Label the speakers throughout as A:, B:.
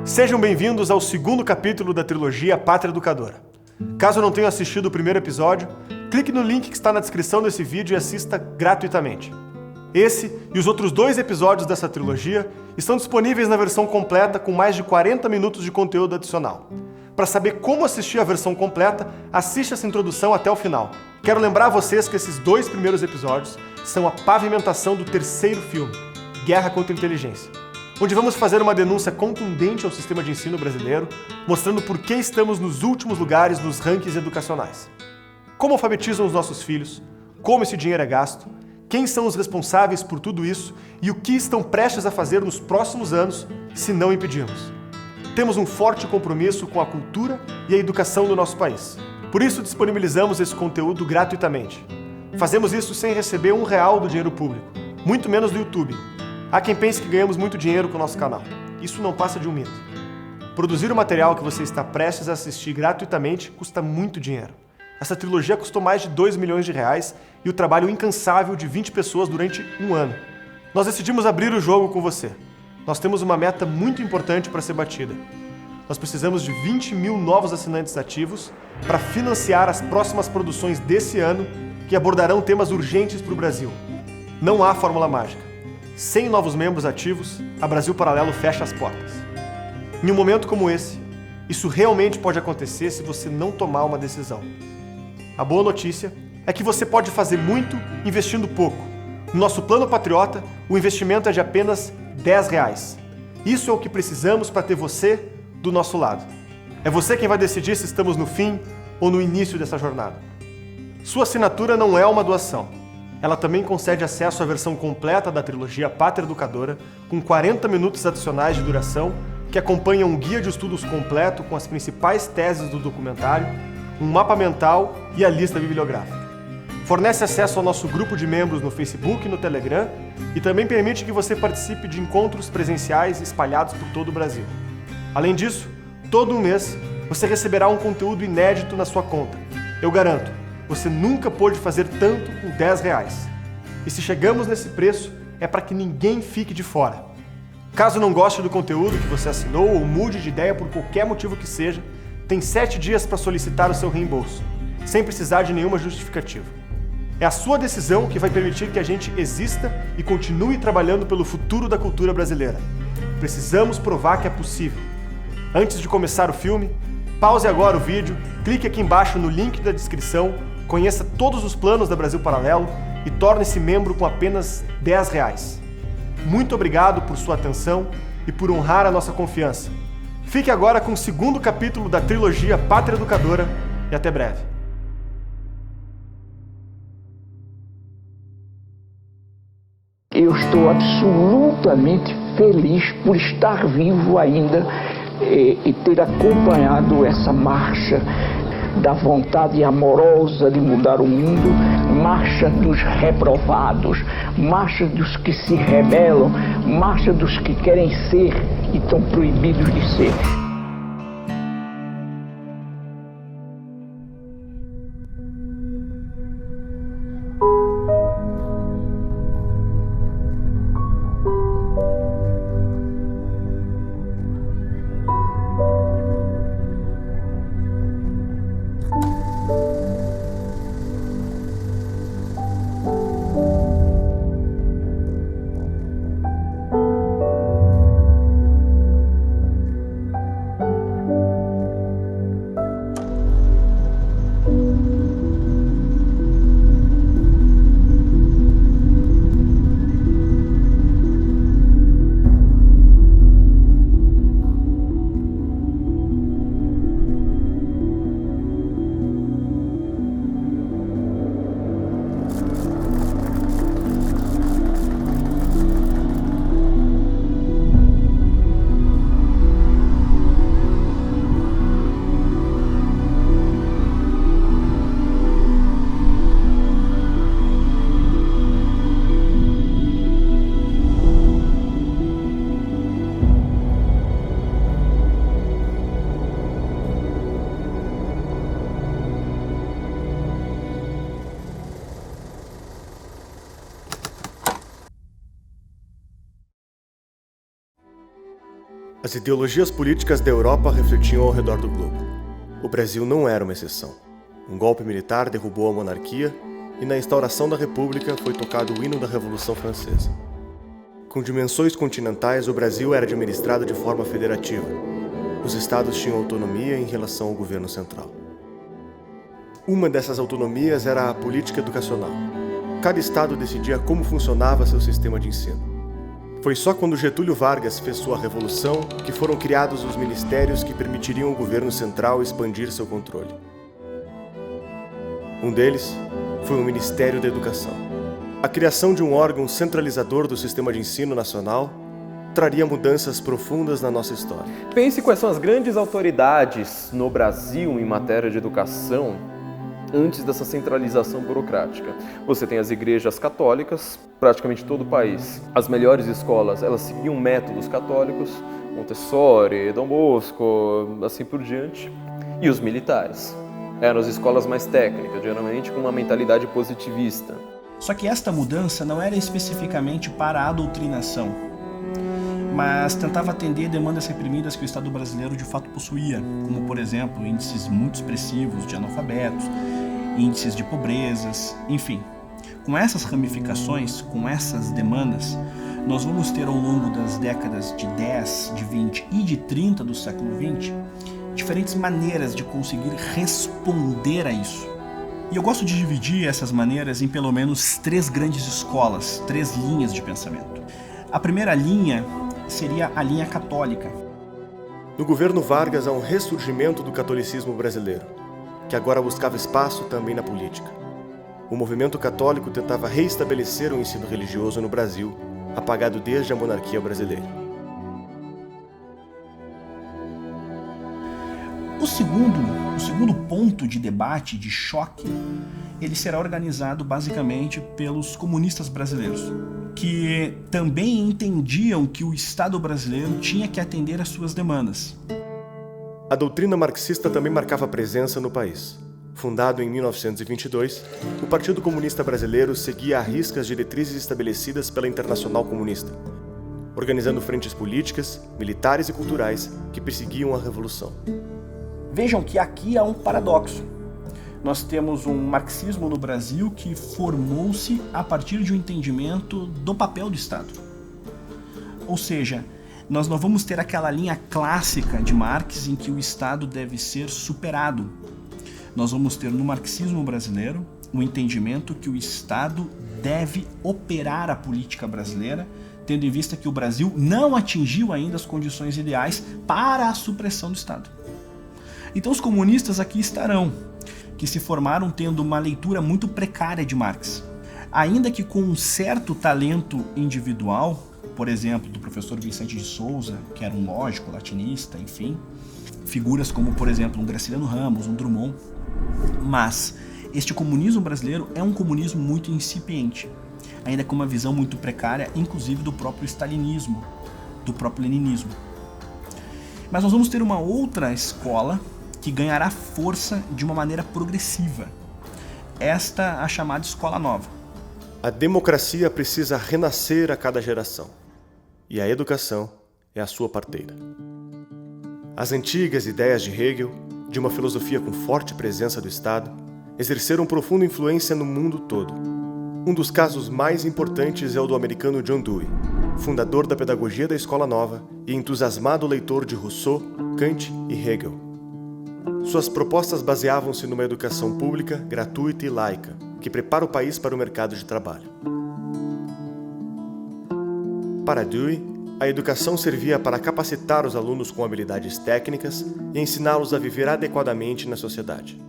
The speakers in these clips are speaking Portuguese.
A: Sejam bem-vindos ao segundo capítulo da trilogia Pátria Educadora. Caso não tenha assistido o primeiro episódio, clique no link que está na descrição desse vídeo e assista gratuitamente. Esse e os outros 2 episódios dessa trilogia estão disponíveis na versão completa com mais de 40 minutos de conteúdo adicional. Para saber como assistir a versão completa, assista essa introdução até o final. Quero lembrar a vocês que esses 2 primeiros episódios são a pavimentação do terceiro filme, Guerra contra a Inteligência, onde vamos fazer uma denúncia contundente ao sistema de ensino brasileiro, mostrando por que estamos nos últimos lugares nos rankings educacionais. Como alfabetizam os nossos filhos, como esse dinheiro é gasto, quem são os responsáveis por tudo isso e o que estão prestes a fazer nos próximos anos se não impedirmos. Temos um forte compromisso com a cultura e a educação do nosso país. Por isso disponibilizamos esse conteúdo gratuitamente. Fazemos isso sem receber R$1 do dinheiro público, muito menos do YouTube. Há quem pense que ganhamos muito dinheiro com o nosso canal. Isso não passa de um mito. Produzir o material que você está prestes a assistir gratuitamente custa muito dinheiro. Essa trilogia custou mais de R$2 milhões e o trabalho incansável de 20 pessoas durante um ano. Nós decidimos abrir o jogo com você. Nós temos uma meta muito importante para ser batida. Nós precisamos de 20 mil novos assinantes ativos para financiar as próximas produções desse ano que abordarão temas urgentes para o Brasil. Não há fórmula mágica. Sem novos membros ativos, a Brasil Paralelo fecha as portas. Em um momento como esse, isso realmente pode acontecer se você não tomar uma decisão. A boa notícia é que você pode fazer muito investindo pouco. No nosso Plano Patriota, o investimento é de apenas R$10. Isso é o que precisamos para ter você do nosso lado. É você quem vai decidir se estamos no fim ou no início dessa jornada. Sua assinatura não é uma doação. Ela também concede acesso à versão completa da trilogia Pátria Educadora, com 40 minutos adicionais de duração, que acompanha um guia de estudos completo com as principais teses do documentário, um mapa mental e a lista bibliográfica. Fornece acesso ao nosso grupo de membros no Facebook e no Telegram e também permite que você participe de encontros presenciais espalhados por todo o Brasil. Além disso, todo mês você receberá um conteúdo inédito na sua conta. Eu garanto, você nunca pôde fazer tanto com R$10. E se chegamos nesse preço, é para que ninguém fique de fora. Caso não goste do conteúdo que você assinou ou mude de ideia por qualquer motivo que seja, tem 7 dias para solicitar o seu reembolso, sem precisar de nenhuma justificativa. É a sua decisão que vai permitir que a gente exista e continue trabalhando pelo futuro da cultura brasileira. Precisamos provar que é possível. Antes de começar o filme, pause agora o vídeo, clique aqui embaixo no link da descrição, conheça todos os planos da Brasil Paralelo e torne-se membro com apenas R$10. Muito obrigado por sua atenção e por honrar a nossa confiança. Fique agora com o segundo capítulo da trilogia Pátria Educadora e até breve.
B: Eu estou absolutamente feliz por estar vivo ainda e ter acompanhado essa marcha da vontade amorosa de mudar o mundo, marcha dos reprovados, marcha dos que se rebelam, marcha dos que querem ser e estão proibidos de ser.
A: As ideologias políticas da Europa refletiam ao redor do globo. O Brasil não era uma exceção. Um golpe militar derrubou a monarquia e na instauração da República foi tocado o hino da Revolução Francesa. Com dimensões continentais, o Brasil era administrado de forma federativa. Os estados tinham autonomia em relação ao governo central. Uma dessas autonomias era a política educacional. Cada estado decidia como funcionava seu sistema de ensino. Foi só quando Getúlio Vargas fez sua revolução que foram criados os ministérios que permitiriam ao governo central expandir seu controle. Um deles foi o Ministério da Educação. A criação de um órgão centralizador do sistema de ensino nacional traria mudanças profundas na nossa história.
C: Pense quais são as grandes autoridades no Brasil em matéria de educação antes dessa centralização burocrática. Você tem as igrejas católicas, praticamente todo o país. As melhores escolas, elas seguiam métodos católicos, Montessori, Dom Bosco, assim por diante. E os militares. Eram as escolas mais técnicas, geralmente com uma mentalidade positivista.
D: Só que esta mudança não era especificamente para a doutrinação, mas tentava atender demandas reprimidas que o Estado brasileiro de fato possuía, como, por exemplo, índices muito expressivos de analfabetos, índices de pobrezas, enfim. Com essas ramificações, com essas demandas, nós vamos ter ao longo das décadas de 10, de 20 e de 30 do século XX, diferentes maneiras de conseguir responder a isso. E eu gosto de dividir essas maneiras em pelo menos 3 grandes escolas, 3 linhas de pensamento. A primeira linha seria a linha católica.
A: No governo Vargas há um ressurgimento do catolicismo brasileiro, que agora buscava espaço também na política. O movimento católico tentava reestabelecer o ensino religioso no Brasil, apagado desde a monarquia brasileira.
D: O segundo ponto de debate, de choque, ele será organizado basicamente pelos comunistas brasileiros, que também entendiam que o Estado brasileiro tinha que atender às suas demandas.
A: A doutrina marxista também marcava presença no país. Fundado em 1922, o Partido Comunista Brasileiro seguia à risca as diretrizes estabelecidas pela Internacional Comunista, organizando frentes políticas, militares e culturais que perseguiam a Revolução.
D: Vejam que aqui há um paradoxo. Nós temos um marxismo no Brasil que formou-se a partir de um entendimento do papel do Estado. Ou seja, nós não vamos ter aquela linha clássica de Marx em que o Estado deve ser superado. Nós vamos ter no marxismo brasileiro um entendimento que o Estado deve operar a política brasileira, tendo em vista que o Brasil não atingiu ainda as condições ideais para a supressão do Estado. Então os comunistas aqui estarão, que se formaram tendo uma leitura muito precária de Marx. Ainda que com um certo talento individual, por exemplo, do professor Vicente de Souza, que era um lógico, latinista, enfim, figuras como, por exemplo, um Graciliano Ramos, um Drummond, mas este comunismo brasileiro é um comunismo muito incipiente, ainda com uma visão muito precária, inclusive do próprio stalinismo, do próprio leninismo. Mas nós vamos ter uma outra escola que ganhará força de uma maneira progressiva. Esta a chamada Escola Nova.
A: A democracia precisa renascer a cada geração, e a educação é a sua parteira. As antigas ideias de Hegel, de uma filosofia com forte presença do Estado, exerceram profunda influência no mundo todo. Um dos casos mais importantes é o do americano John Dewey, fundador da pedagogia da Escola Nova e entusiasmado leitor de Rousseau, Kant e Hegel. Suas propostas baseavam-se numa educação pública, gratuita e laica, que prepara o país para o mercado de trabalho. Para Dewey, a educação servia para capacitar os alunos com habilidades técnicas e ensiná-los a viver adequadamente na sociedade.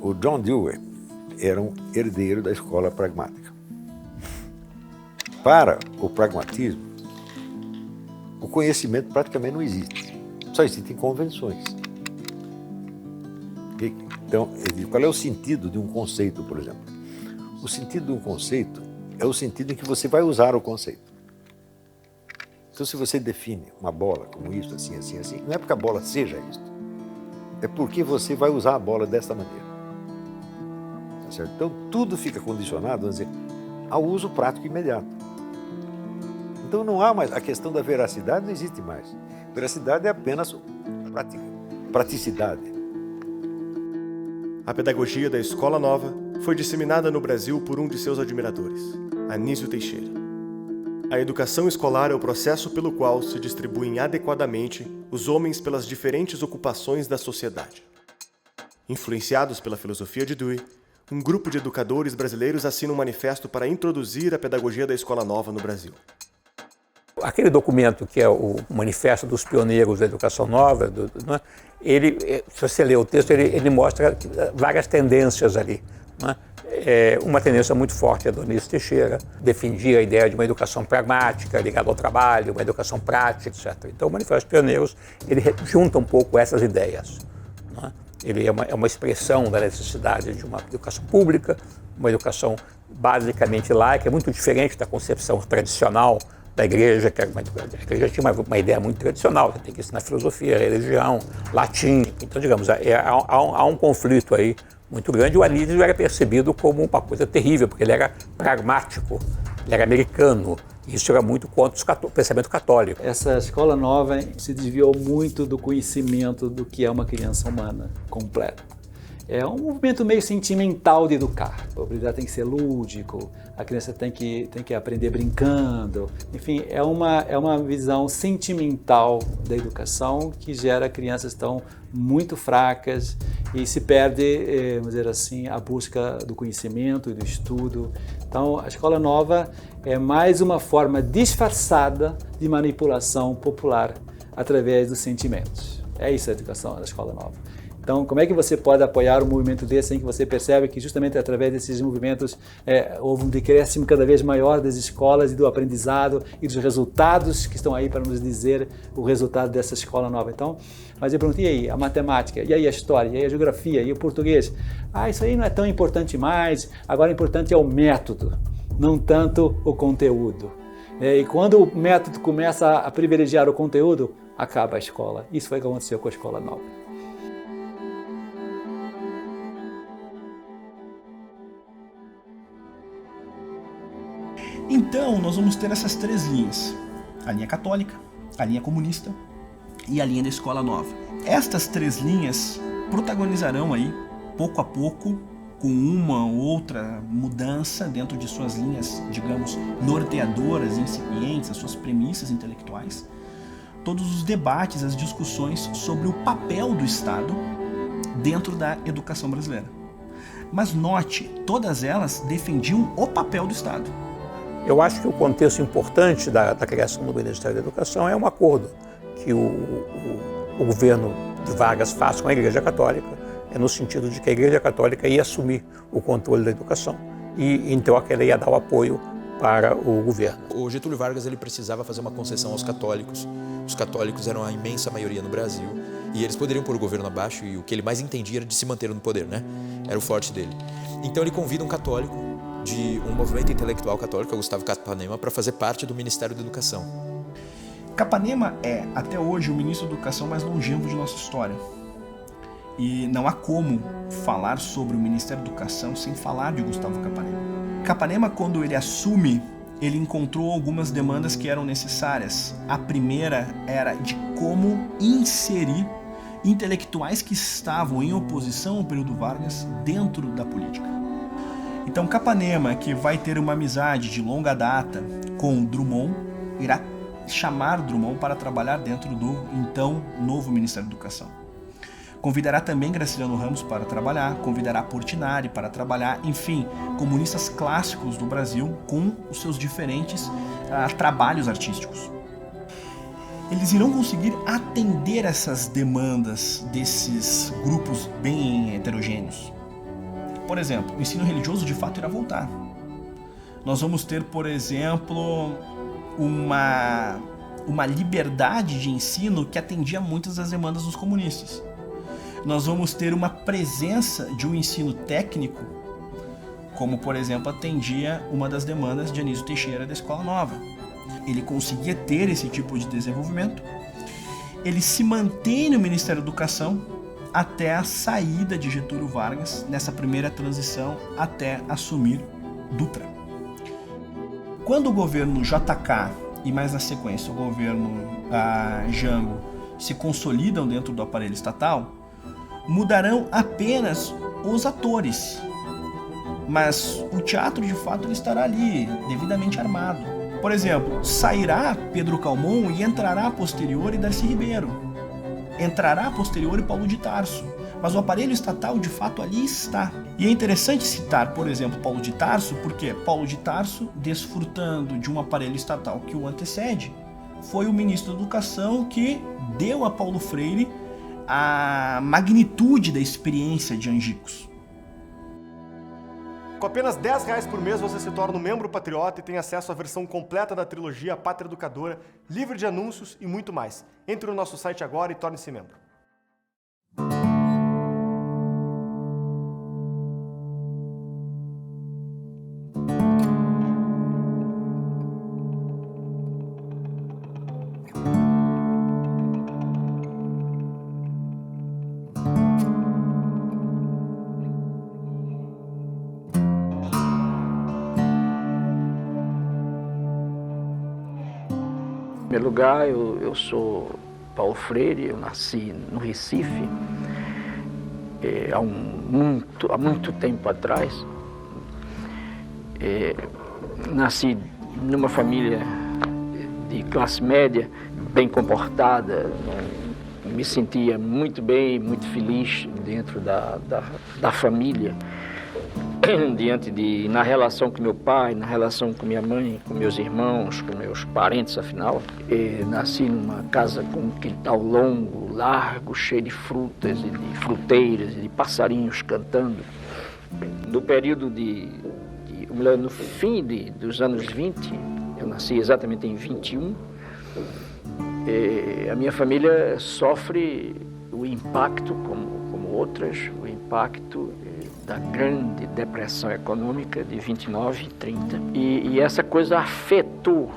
E: O John Dewey era um herdeiro da escola pragmática. Para o pragmatismo, o conhecimento praticamente não existe. Só existem convenções. Então, qual é o sentido de um conceito, por exemplo? O sentido de um conceito é o sentido em que você vai usar o conceito. Então, se você define uma bola como isso, assim, assim, assim, não é porque a bola seja isto. É porque você vai usar a bola desta maneira. Tá certo? Então, tudo fica condicionado, vamos dizer, ao uso prático imediato. Então não há mais, a questão da veracidade não existe mais. Veracidade é apenas praticidade.
A: A pedagogia da Escola Nova foi disseminada no Brasil por um de seus admiradores, Anísio Teixeira. A educação escolar é o processo pelo qual se distribuem adequadamente os homens pelas diferentes ocupações da sociedade. Influenciados pela filosofia de Dewey, um grupo de educadores brasileiros assina um manifesto para introduzir a pedagogia da Escola Nova no Brasil.
F: Aquele documento que é o Manifesto dos Pioneiros da Educação Nova, ele, se você ler o texto, ele mostra várias tendências ali. Uma tendência muito forte é do Anísio Teixeira, defendia a ideia de uma educação pragmática, ligada ao trabalho, uma educação prática, etc. Então o Manifesto dos Pioneiros ele junta um pouco essas ideias. Ele é uma expressão da necessidade de uma educação pública, uma educação basicamente laica, é muito diferente da concepção tradicional da igreja, que a igreja tinha uma ideia muito tradicional, você tem que ensinar filosofia, religião, latim. Então, digamos, há um conflito aí muito grande. O Anísio era percebido como uma coisa terrível, porque ele era pragmático, ele era americano. Isso era muito contra o pensamento católico.
G: Essa escola nova se desviou muito do conhecimento do que é uma criança humana completa. É um movimento meio sentimental de educar. O aprendizado tem que ser lúdico, a criança tem que aprender brincando. Enfim, é uma visão sentimental da educação que gera crianças tão muito fracas e se perde, vamos dizer assim, a busca do conhecimento e do estudo. Então, a escola nova é mais uma forma disfarçada de manipulação popular através dos sentimentos. É isso a educação da escola nova. Então, como é que você pode apoiar um movimento desse em que você percebe que justamente através desses movimentos houve um decréscimo cada vez maior das escolas e do aprendizado e dos resultados que estão aí para nos dizer o resultado dessa escola nova. Então, mas eu perguntei, e aí, a matemática, e aí a história, e aí a geografia, e o português? Isso aí não é tão importante mais, agora o importante é o método, não tanto o conteúdo. E quando o método começa a privilegiar o conteúdo, acaba a escola. Isso foi o que aconteceu com a escola nova.
D: Então, nós vamos ter essas três linhas. A linha católica, a linha comunista e a linha da escola nova. Estas três linhas protagonizarão aí, pouco a pouco, com uma ou outra mudança dentro de suas linhas, digamos, norteadoras, incipientes, as suas premissas intelectuais, todos os debates, as discussões sobre o papel do Estado dentro da educação brasileira. Mas note, todas elas defendiam o papel do Estado.
F: Eu acho que o contexto importante da criação do Ministério da Educação é um acordo que o governo de Vargas faz com a Igreja Católica, no sentido de que a Igreja Católica ia assumir o controle da educação e, em troca, ela ia dar o apoio para o governo.
H: O Getúlio Vargas ele precisava fazer uma concessão aos católicos. Os católicos eram a imensa maioria no Brasil e eles poderiam pôr o governo abaixo e o que ele mais entendia era de se manter no poder, né? Era o forte dele. Então ele convida um católico de um movimento intelectual católico, o Gustavo Capanema, para fazer parte do Ministério da Educação.
D: Capanema é, até hoje, o ministro da Educação mais longevo de nossa história. E não há como falar sobre o Ministério da Educação sem falar de Gustavo Capanema. Capanema, quando ele assume, ele encontrou algumas demandas que eram necessárias. A primeira era de como inserir intelectuais que estavam em oposição ao período Vargas dentro da política. Então, Capanema, que vai ter uma amizade de longa data com Drummond, irá chamar Drummond para trabalhar dentro do, então, novo Ministério da Educação. Convidará também Graciliano Ramos para trabalhar, convidará Portinari para trabalhar, enfim, comunistas clássicos do Brasil com os seus diferentes trabalhos artísticos. Eles irão conseguir atender essas demandas desses grupos bem heterogêneos. Por exemplo, o ensino religioso de fato irá voltar. Nós vamos ter, por exemplo, uma liberdade de ensino que atendia muitas das demandas dos comunistas. Nós vamos ter uma presença de um ensino técnico, como, por exemplo, atendia uma das demandas de Anísio Teixeira da Escola Nova. Ele conseguia ter esse tipo de desenvolvimento. Ele se mantém no Ministério da Educação até a saída de Getúlio Vargas, nessa primeira transição, até assumir Dutra. Quando o governo JK e mais na sequência o governo Jango se consolidam dentro do aparelho estatal, mudarão apenas os atores. Mas o teatro, de fato, ele estará ali, devidamente armado. Por exemplo, sairá Pedro Calmon e entrará a posteriori Darcy Ribeiro. Entrará a posteriori Paulo de Tarso. Mas o aparelho estatal, de fato, ali está. E é interessante citar, por exemplo, Paulo de Tarso, porque Paulo de Tarso, desfrutando de um aparelho estatal que o antecede, foi o ministro da Educação que deu a Paulo Freire a magnitude da experiência de Angicos.
A: Com apenas R$10 por mês você se torna um membro patriota e tem acesso à versão completa da trilogia Pátria Educadora, livre de anúncios e muito mais. Entre no nosso site agora e torne-se membro.
B: Em primeiro lugar, eu sou Paulo Freire, eu nasci no Recife há muito tempo atrás. Nasci numa família de classe média, bem comportada, me sentia muito bem, muito feliz dentro da família. Na relação com meu pai, na relação com minha mãe, com meus irmãos, com meus parentes, afinal. Nasci numa casa com um quintal longo, largo, cheio de frutas e de fruteiras e de passarinhos cantando. No período no fim dos anos 20, eu nasci exatamente em 21, a minha família sofre o impacto, como outras, o impacto da grande depressão econômica de 29 e 30. E essa coisa afetou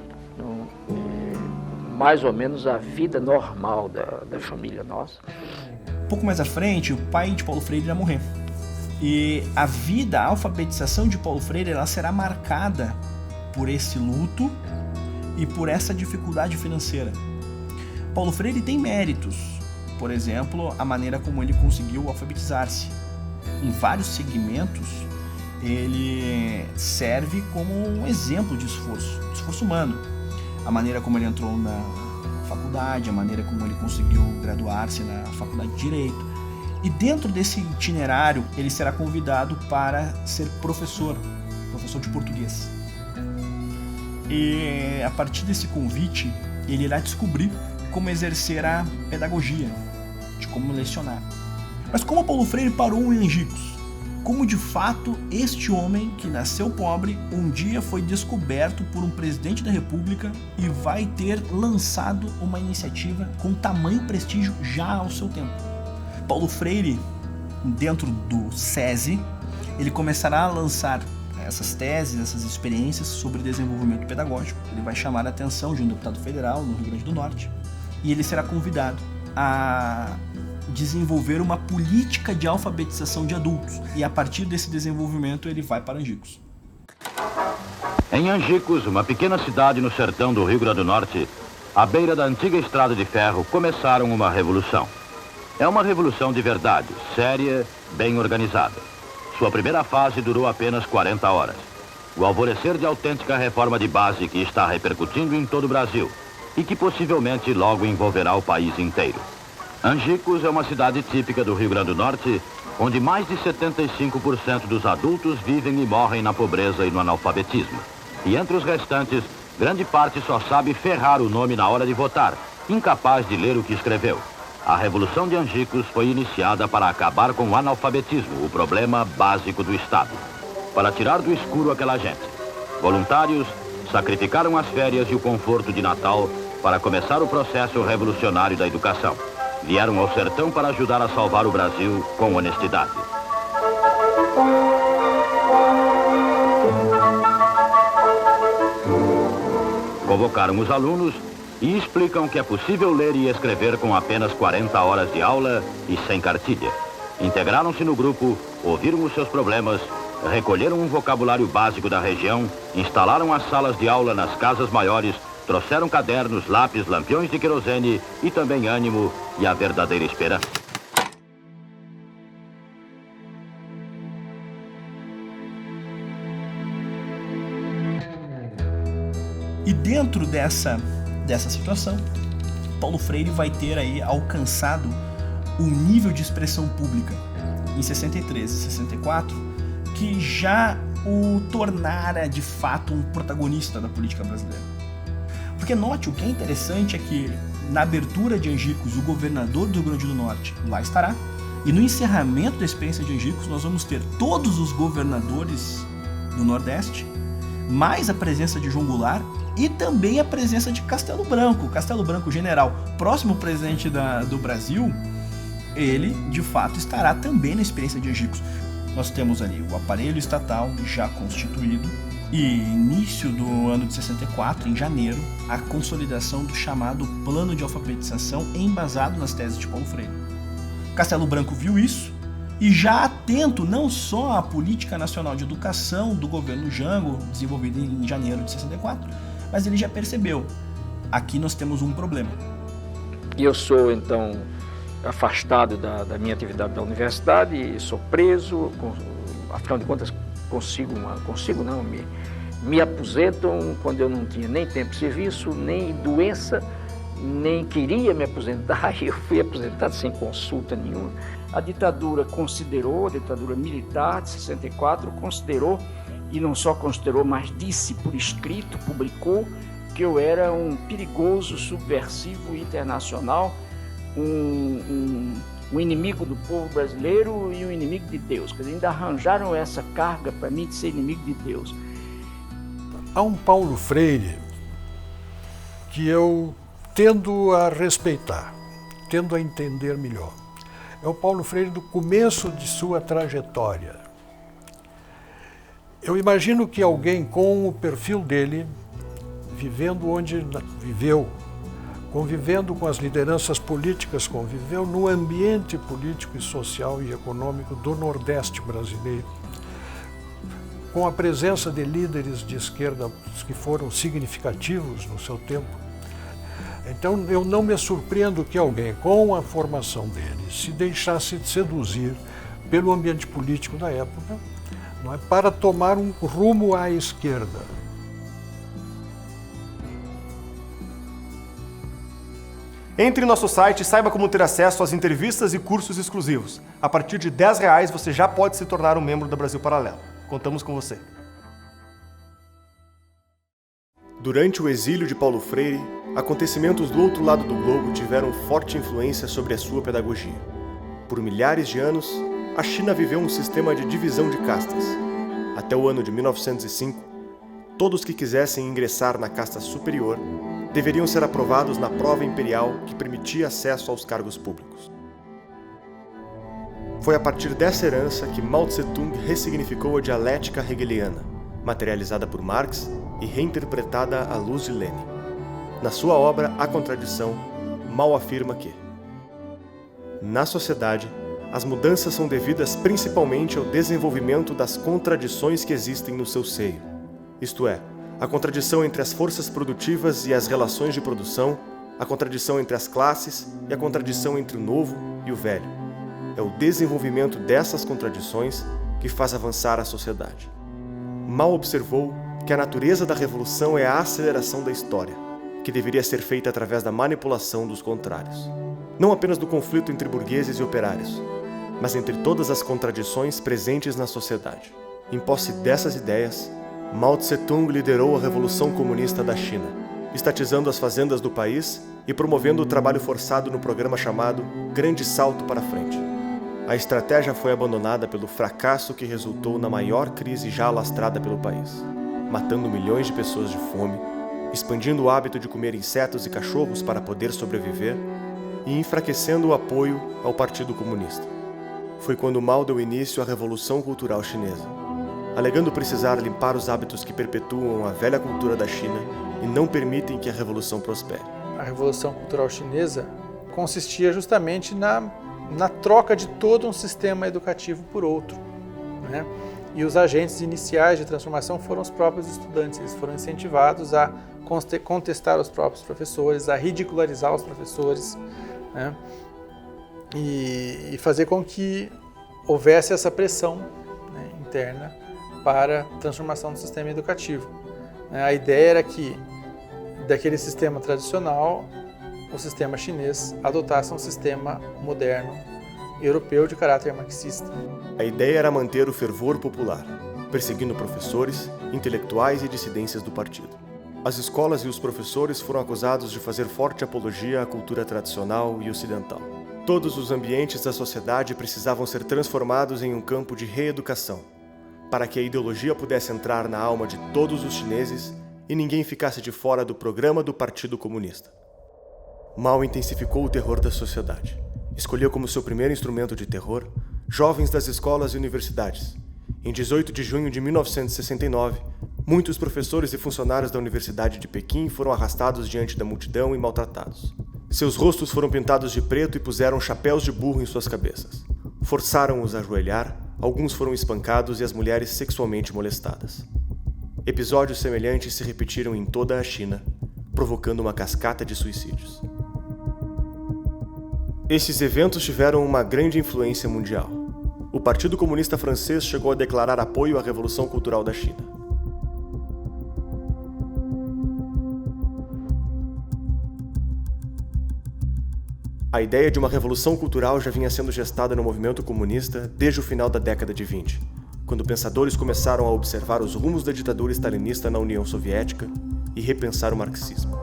B: mais ou menos a vida normal da família nossa.
D: Um pouco mais à frente, o pai de Paulo Freire irá morrer. E a alfabetização de Paulo Freire, ela será marcada por esse luto e por essa dificuldade financeira. Paulo Freire tem méritos, por exemplo, a maneira como ele conseguiu alfabetizar-se. Em vários segmentos, ele serve como um exemplo de esforço humano. A maneira como ele entrou na faculdade, a maneira como ele conseguiu graduar-se na faculdade de Direito. E dentro desse itinerário, ele será convidado para ser professor de português. E a partir desse convite, ele irá descobrir como exercer a pedagogia, de como lecionar. Mas como Paulo Freire parou em Angicos? Como de fato este homem que nasceu pobre um dia foi descoberto por um presidente da República e vai ter lançado uma iniciativa com tamanho prestígio já ao seu tempo. Paulo Freire, dentro do SESI, ele começará a lançar essas teses, essas experiências sobre desenvolvimento pedagógico. Ele vai chamar a atenção de um deputado federal no Rio Grande do Norte e ele será convidado a desenvolver uma política de alfabetização de adultos. E a partir desse desenvolvimento ele vai para Angicos.
I: Em Angicos, uma pequena cidade no sertão do Rio Grande do Norte, à beira da antiga estrada de ferro, começaram uma revolução. É uma revolução de verdade, séria, bem organizada. Sua primeira fase durou apenas 40 horas. O alvorecer de autêntica reforma de base que está repercutindo em todo o Brasil e que possivelmente logo envolverá o país inteiro. Angicos é uma cidade típica do Rio Grande do Norte, onde mais de 75% dos adultos vivem e morrem na pobreza e no analfabetismo. E entre os restantes, grande parte só sabe ferrar o nome na hora de votar, incapaz de ler o que escreveu. A Revolução de Angicos foi iniciada para acabar com o analfabetismo, o problema básico do Estado. Para tirar do escuro aquela gente, voluntários sacrificaram as férias e o conforto de Natal para começar o processo revolucionário da educação. Vieram ao sertão para ajudar a salvar o Brasil com honestidade. Convocaram os alunos e explicam que é possível ler e escrever com apenas 40 horas de aula e sem cartilha. Integraram-se no grupo, ouviram os seus problemas, recolheram um vocabulário básico da região, instalaram as salas de aula nas casas maiores Trouxeram cadernos, lápis, lampiões de querosene e também ânimo e a verdadeira esperança.
D: E dentro dessa situação, Paulo Freire vai ter aí alcançado o nível de expressão pública em 63 e 64, que já o tornara de fato um protagonista da política brasileira. Porque note, o que é interessante é que na abertura de Angicos, o governador do Rio Grande do Norte lá estará, e no encerramento da experiência de Angicos nós vamos ter todos os governadores do Nordeste, mais a presença de João Goulart e também a presença de Castelo Branco general, próximo presidente do Brasil. Ele de fato estará também na experiência de Angicos. Nós temos ali o aparelho estatal já constituído e início do ano de 64, em janeiro, a consolidação do chamado plano de alfabetização embasado nas teses de Paulo Freire. Castelo Branco viu isso e já atento não só à política nacional de educação do governo Jango, desenvolvida em janeiro de 64, mas ele já percebeu, aqui nós temos um problema.
B: E eu sou então afastado da minha atividade da universidade, sou preso, afinal de contas me aposentam quando eu não tinha nem tempo de serviço, nem doença, nem queria me aposentar, e eu fui aposentado sem consulta nenhuma. A ditadura militar de 64 considerou, e não só considerou, mas disse por escrito, publicou, que eu era um perigoso subversivo internacional, um inimigo do povo brasileiro e um inimigo de Deus. Quer dizer, ainda arranjaram essa carga para mim de ser inimigo de Deus.
J: Há um Paulo Freire que eu tendo a respeitar, tendo a entender melhor. É o Paulo Freire do começo de sua trajetória. Eu imagino que alguém com o perfil dele, vivendo onde viveu, convivendo com as lideranças políticas, conviveu no ambiente político e social e econômico do Nordeste brasileiro, com a presença de líderes de esquerda que foram significativos no seu tempo. Então eu não me surpreendo que alguém com a formação dele se deixasse seduzir pelo ambiente político da época, não é, para tomar um rumo à esquerda.
A: Entre em nosso site e saiba como ter acesso às entrevistas e cursos exclusivos. A partir de R$10 você já pode se tornar um membro da Brasil Paralelo. Contamos com você. Durante o exílio de Paulo Freire, acontecimentos do outro lado do globo tiveram forte influência sobre a sua pedagogia. Por milhares de anos, a China viveu um sistema de divisão de castas. Até o ano de 1905, todos que quisessem ingressar na casta superior deveriam ser aprovados na prova imperial que permitia acesso aos cargos públicos. Foi a partir dessa herança que Mao Tse-tung ressignificou a dialética hegeliana, materializada por Marx e reinterpretada à luz de Lenin. Na sua obra A Contradição, Mao afirma que, na sociedade, as mudanças são devidas principalmente ao desenvolvimento das contradições que existem no seu seio, isto é, a contradição entre as forças produtivas e as relações de produção, a contradição entre as classes e a contradição entre o novo e o velho. É o desenvolvimento dessas contradições que faz avançar a sociedade. Mao observou que a natureza da revolução é a aceleração da história, que deveria ser feita através da manipulação dos contrários. Não apenas do conflito entre burgueses e operários, mas entre todas as contradições presentes na sociedade. Em posse dessas ideias, Mao Tse-tung liderou a Revolução Comunista da China, estatizando as fazendas do país e promovendo o trabalho forçado no programa chamado Grande Salto para Frente. A estratégia foi abandonada pelo fracasso que resultou na maior crise já alastrada pelo país, matando milhões de pessoas de fome, expandindo o hábito de comer insetos e cachorros para poder sobreviver e enfraquecendo o apoio ao Partido Comunista. Foi quando Mao deu início à Revolução Cultural Chinesa, alegando precisar limpar os hábitos que perpetuam a velha cultura da China e não permitem que a revolução prospere.
K: A Revolução Cultural Chinesa consistia justamente na troca de todo um sistema educativo por outro, né? E os agentes iniciais de transformação foram os próprios estudantes. Eles foram incentivados a contestar os próprios professores, a ridicularizar os professores, né? E fazer com que houvesse essa pressão, né, interna para a transformação do sistema educativo. A ideia era que, daquele sistema tradicional, o sistema chinês adotasse um sistema moderno, europeu de caráter marxista.
A: A ideia era manter o fervor popular, perseguindo professores, intelectuais e dissidências do partido. As escolas e os professores foram acusados de fazer forte apologia à cultura tradicional e ocidental. Todos os ambientes da sociedade precisavam ser transformados em um campo de reeducação, para que a ideologia pudesse entrar na alma de todos os chineses e ninguém ficasse de fora do programa do Partido Comunista. Mao intensificou o terror da sociedade. Escolheu como seu primeiro instrumento de terror jovens das escolas e universidades. Em 18 de junho de 1969, muitos professores e funcionários da Universidade de Pequim foram arrastados diante da multidão e maltratados. Seus rostos foram pintados de preto e puseram chapéus de burro em suas cabeças. Forçaram-os a ajoelhar, alguns foram espancados e as mulheres sexualmente molestadas. Episódios semelhantes se repetiram em toda a China, provocando uma cascata de suicídios. Esses eventos tiveram uma grande influência mundial. O Partido Comunista Francês chegou a declarar apoio à Revolução Cultural da China. A ideia de uma revolução cultural já vinha sendo gestada no movimento comunista desde o final da década de 20, quando pensadores começaram a observar os rumos da ditadura stalinista na União Soviética e repensar o marxismo.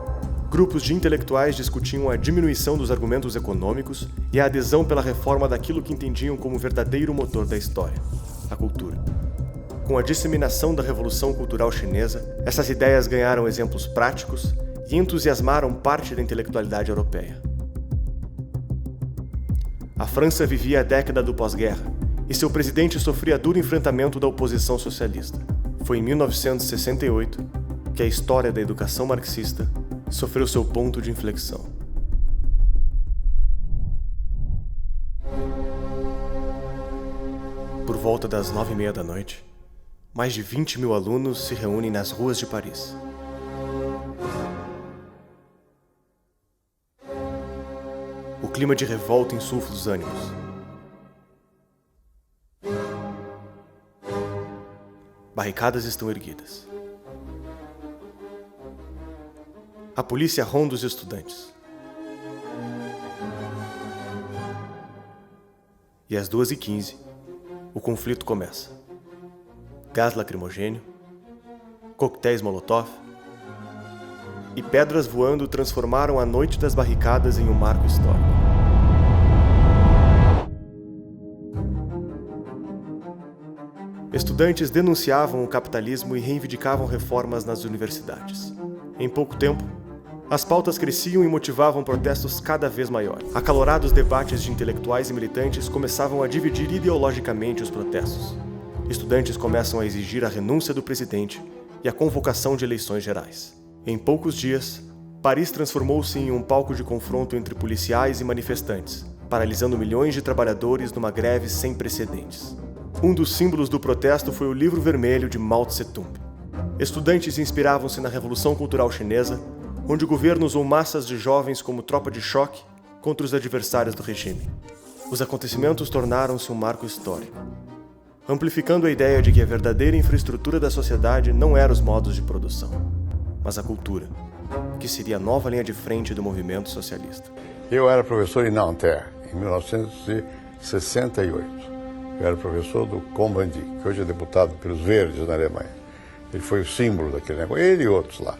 A: Grupos de intelectuais discutiam a diminuição dos argumentos econômicos e a adesão pela reforma daquilo que entendiam como verdadeiro motor da história, a cultura. Com a disseminação da Revolução Cultural Chinesa, essas ideias ganharam exemplos práticos e entusiasmaram parte da intelectualidade europeia. A França vivia a década do pós-guerra e seu presidente sofria duro enfrentamento da oposição socialista. Foi em 1968 que a história da educação marxista sofreu seu ponto de inflexão. Por volta das 9h30 da noite, mais de 20 mil alunos se reúnem nas ruas de Paris. O clima de revolta insufla os ânimos. Barricadas estão erguidas. A polícia ronda os estudantes. E às 2h15, o conflito começa. Gás lacrimogêneo, coquetéis Molotov e pedras voando transformaram a noite das barricadas em um marco histórico. Estudantes denunciavam o capitalismo e reivindicavam reformas nas universidades. Em pouco tempo, as pautas cresciam e motivavam protestos cada vez maiores. Acalorados debates de intelectuais e militantes começavam a dividir ideologicamente os protestos. Estudantes começam a exigir a renúncia do presidente e a convocação de eleições gerais. Em poucos dias, Paris transformou-se em um palco de confronto entre policiais e manifestantes, paralisando milhões de trabalhadores numa greve sem precedentes. Um dos símbolos do protesto foi o Livro Vermelho de Mao Tse-tung. Estudantes inspiravam-se na Revolução Cultural Chinesa, onde o governo usou massas de jovens como tropa de choque contra os adversários do regime. Os acontecimentos tornaram-se um marco histórico, amplificando a ideia de que a verdadeira infraestrutura da sociedade não era os modos de produção, mas a cultura, que seria a nova linha de frente do movimento socialista.
L: Eu era professor em Nanterre, em 1968. Eu era professor do Combandi, que hoje é deputado pelos Verdes na Alemanha. Ele foi o símbolo daquele negócio, ele e outros lá,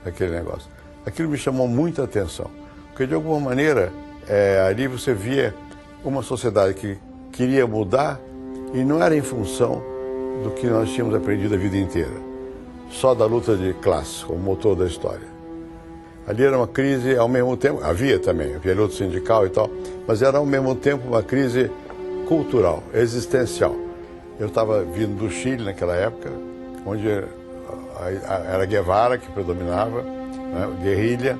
L: daquele negócio. Aquilo me chamou muita atenção, porque de alguma maneira ali você via uma sociedade que queria mudar e não era em função do que nós tínhamos aprendido a vida inteira, só da luta de classe, como motor da história. Ali era uma crise, ao mesmo tempo, havia luta sindical e tal, mas era ao mesmo tempo uma crise cultural, existencial. Eu estava vindo do Chile naquela época, onde era Guevara que predominava, né, guerrilha,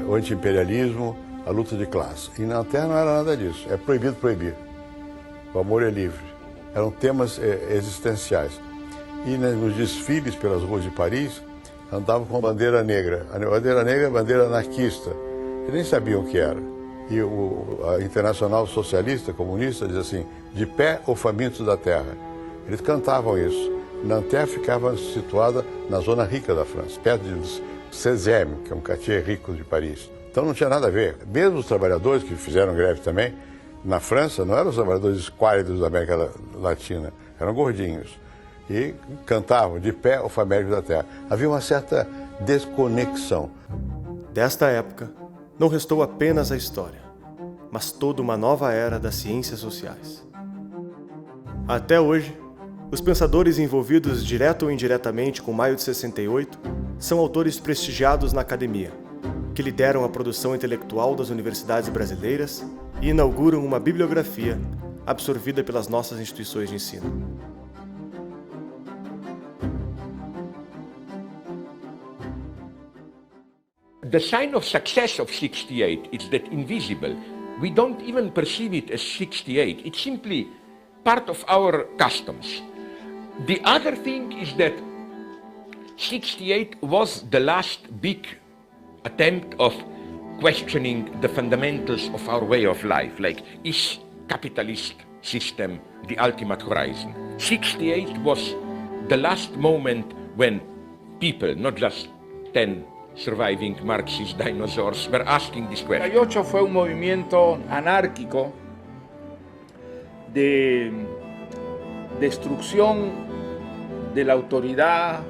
L: o anti-imperialismo, a luta de classe. E na Terra não era nada disso, é proibido proibir. O amor é livre. eram temas existenciais. E nos desfiles pelas ruas de Paris, andavam com a bandeira negra. A bandeira negra é a bandeira anarquista. Eles nem sabiam o que era. E a Internacional Socialista Comunista diz assim, de pé ou famintos da terra. Eles cantavam isso. Nanterre ficava situada na zona rica da França, perto de 16e, que é um quartier rico de Paris. Então não tinha nada a ver. Mesmo os trabalhadores que fizeram greve também, na França, não eram os trabalhadores esquálidos da América Latina, eram gordinhos. E cantavam de pé ou famélicos da terra. Havia uma certa desconexão.
A: Desta época, não restou apenas a história, mas toda uma nova era das ciências sociais. Até hoje, os pensadores envolvidos direto ou indiretamente com Maio de 68 são autores prestigiados na academia, que lideram a produção intelectual das universidades brasileiras e inauguram uma bibliografia absorvida pelas nossas instituições de ensino.
M: The sign of success of 68 is that invisible. We don't even perceive it as 68. It's simply part of our customs. The other thing is that 68 was the last big attempt of questioning the fundamentals of our way of life, like, is capitalist system the ultimate horizon? 68 was the last moment when people, not just 10 surviving Marxist dinosaurs, were asking this question.
B: 68 fue un movimiento anárquico de destrucción de la autoridad,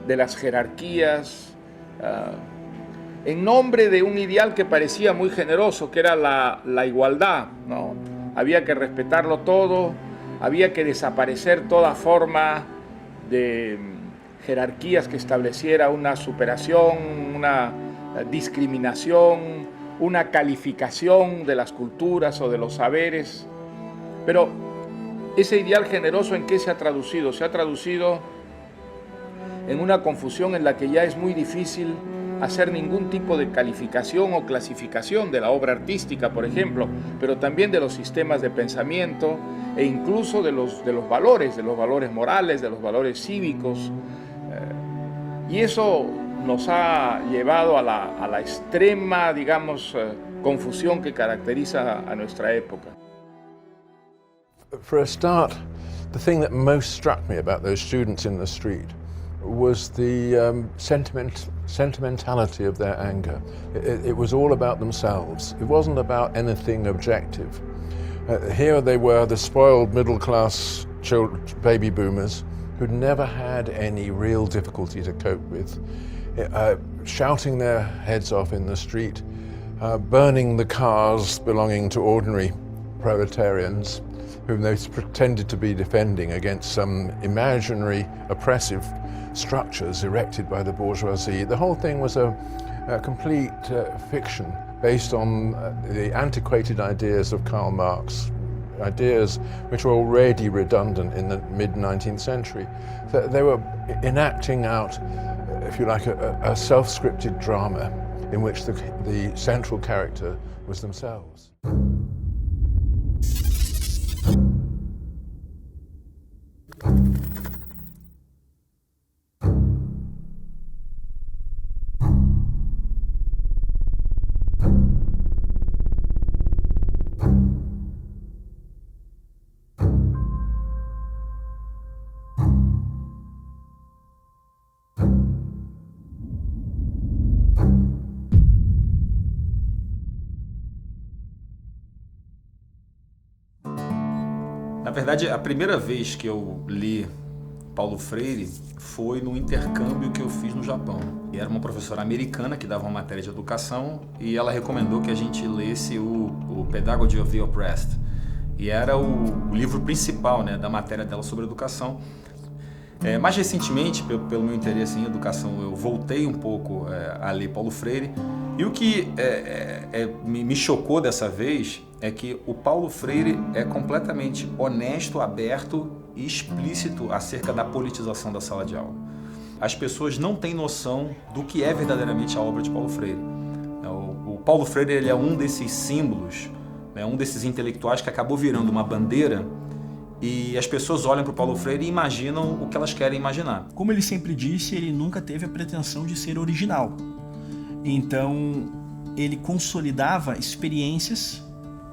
B: de las jerarquías, en nombre de un ideal que parecía muy generoso, que era la igualdad, ¿no? Había que respetarlo todo, había que desaparecer toda forma de jerarquías que estableciera una superación, una discriminación, una calificación de las culturas o de los saberes. Pero ese ideal generoso, ¿en qué se ha traducido? Se ha traducido en una confusión en la que ya es muy difícil hacer ningún tipo de calificación o clasificación de la obra artística, por ejemplo, pero también de los sistemas de pensamiento e incluso de los valores morales, de los valores cívicos. Y eso nos ha llevado a la extrema, digamos, confusión que caracteriza a nuestra época.
J: For a start, the thing that most struck me about those students in the street was the sentimentality of their anger. It was all about themselves. It wasn't about anything objective. Here they were, the spoiled middle-class baby boomers who'd never had any real difficulty to cope with, shouting their heads off in the street, burning the cars belonging to ordinary proletarians whom they pretended to be defending against some imaginary oppressive structures erected by the bourgeoisie. The whole thing was a complete fiction based on the antiquated ideas of Karl Marx, ideas which were already redundant in the mid-19th century. They were enacting out, if you like, a self-scripted drama in which the central character was themselves.
N: Na verdade, a primeira vez que eu li Paulo Freire foi no intercâmbio que eu fiz no Japão. E era uma professora americana que dava uma matéria de educação e ela recomendou que a gente lesse o Pedagogy of the Oppressed. E era o livro principal, né, da matéria dela sobre educação. Mais recentemente, pelo meu interesse em educação, eu voltei um pouco a ler Paulo Freire. E o que me chocou dessa vez é que o Paulo Freire é completamente honesto, aberto e explícito acerca da politização da sala de aula. As pessoas não têm noção do que é verdadeiramente a obra de Paulo Freire. O Paulo Freire ele é um desses símbolos, né, um desses intelectuais que acabou virando uma bandeira e as pessoas olham para o Paulo Freire e imaginam o que elas querem imaginar.
D: Como ele sempre disse, ele nunca teve a pretensão de ser original. Então, ele consolidava experiências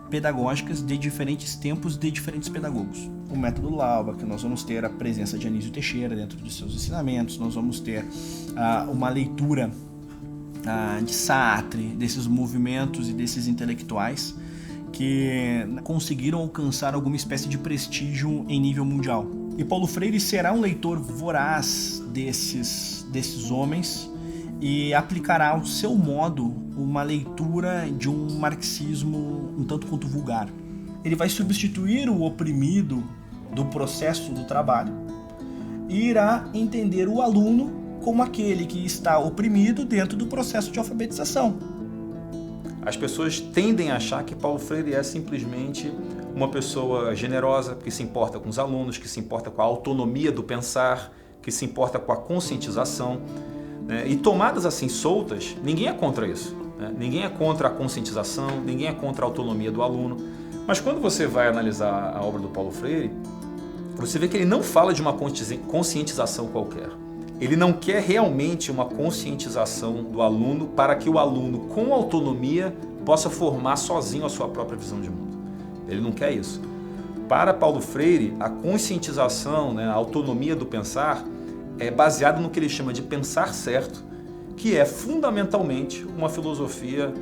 D: pedagógicas de diferentes tempos, de diferentes pedagogos. O método Lauba, que nós vamos ter a presença de Anísio Teixeira dentro de seus ensinamentos, nós vamos ter uma leitura de Sartre, desses movimentos e desses intelectuais que conseguiram alcançar alguma espécie de prestígio em nível mundial. E Paulo Freire será um leitor voraz desses homens e aplicará ao seu modo uma leitura de um marxismo um tanto quanto vulgar. Ele vai substituir o oprimido do processo do trabalho e irá entender o aluno como aquele que está oprimido dentro do processo de alfabetização.
N: As pessoas tendem a achar que Paulo Freire é simplesmente uma pessoa generosa, que se importa com os alunos, que se importa com a autonomia do pensar, que se importa com a conscientização. E tomadas assim soltas, ninguém é contra isso. Ninguém é contra a conscientização, ninguém é contra a autonomia do aluno. Mas quando você vai analisar a obra do Paulo Freire, você vê que ele não fala de uma conscientização qualquer. Ele não quer realmente uma conscientização do aluno para que o aluno, com autonomia, possa formar sozinho a sua própria visão de mundo. Ele não quer isso. Para Paulo Freire, a conscientização, a autonomia do pensar, é baseada no que ele chama de pensar certo, que é fundamentalmente uma filosofia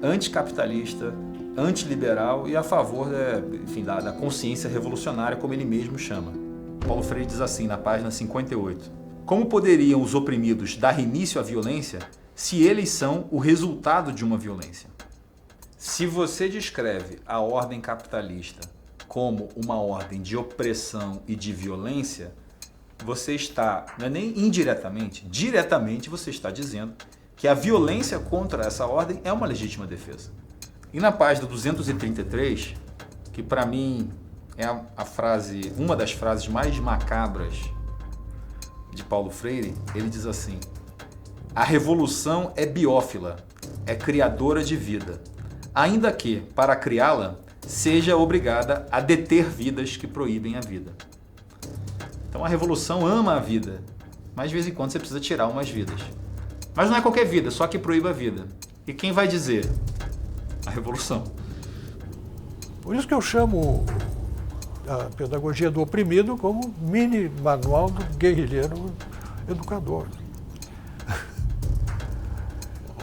N: anticapitalista, antiliberal e a favor da consciência revolucionária, como ele mesmo chama. Paulo Freire diz assim na página 58: como poderiam os oprimidos dar início à violência se eles são o resultado de uma violência? Se você descreve a ordem capitalista como uma ordem de opressão e de violência, você está, não é nem indiretamente, diretamente você está dizendo que a violência contra essa ordem é uma legítima defesa. E na página 233, que para mim é uma das frases mais macabras de Paulo Freire, ele diz assim: a revolução é biófila, é criadora de vida, ainda que, para criá-la, seja obrigada a deter vidas que proíbem a vida. Então a revolução ama a vida, mas de vez em quando você precisa tirar umas vidas. Mas não é qualquer vida, só que proíba a vida. E quem vai dizer? A revolução.
J: Por isso que eu chamo a pedagogia do oprimido como mini manual do guerrilheiro educador.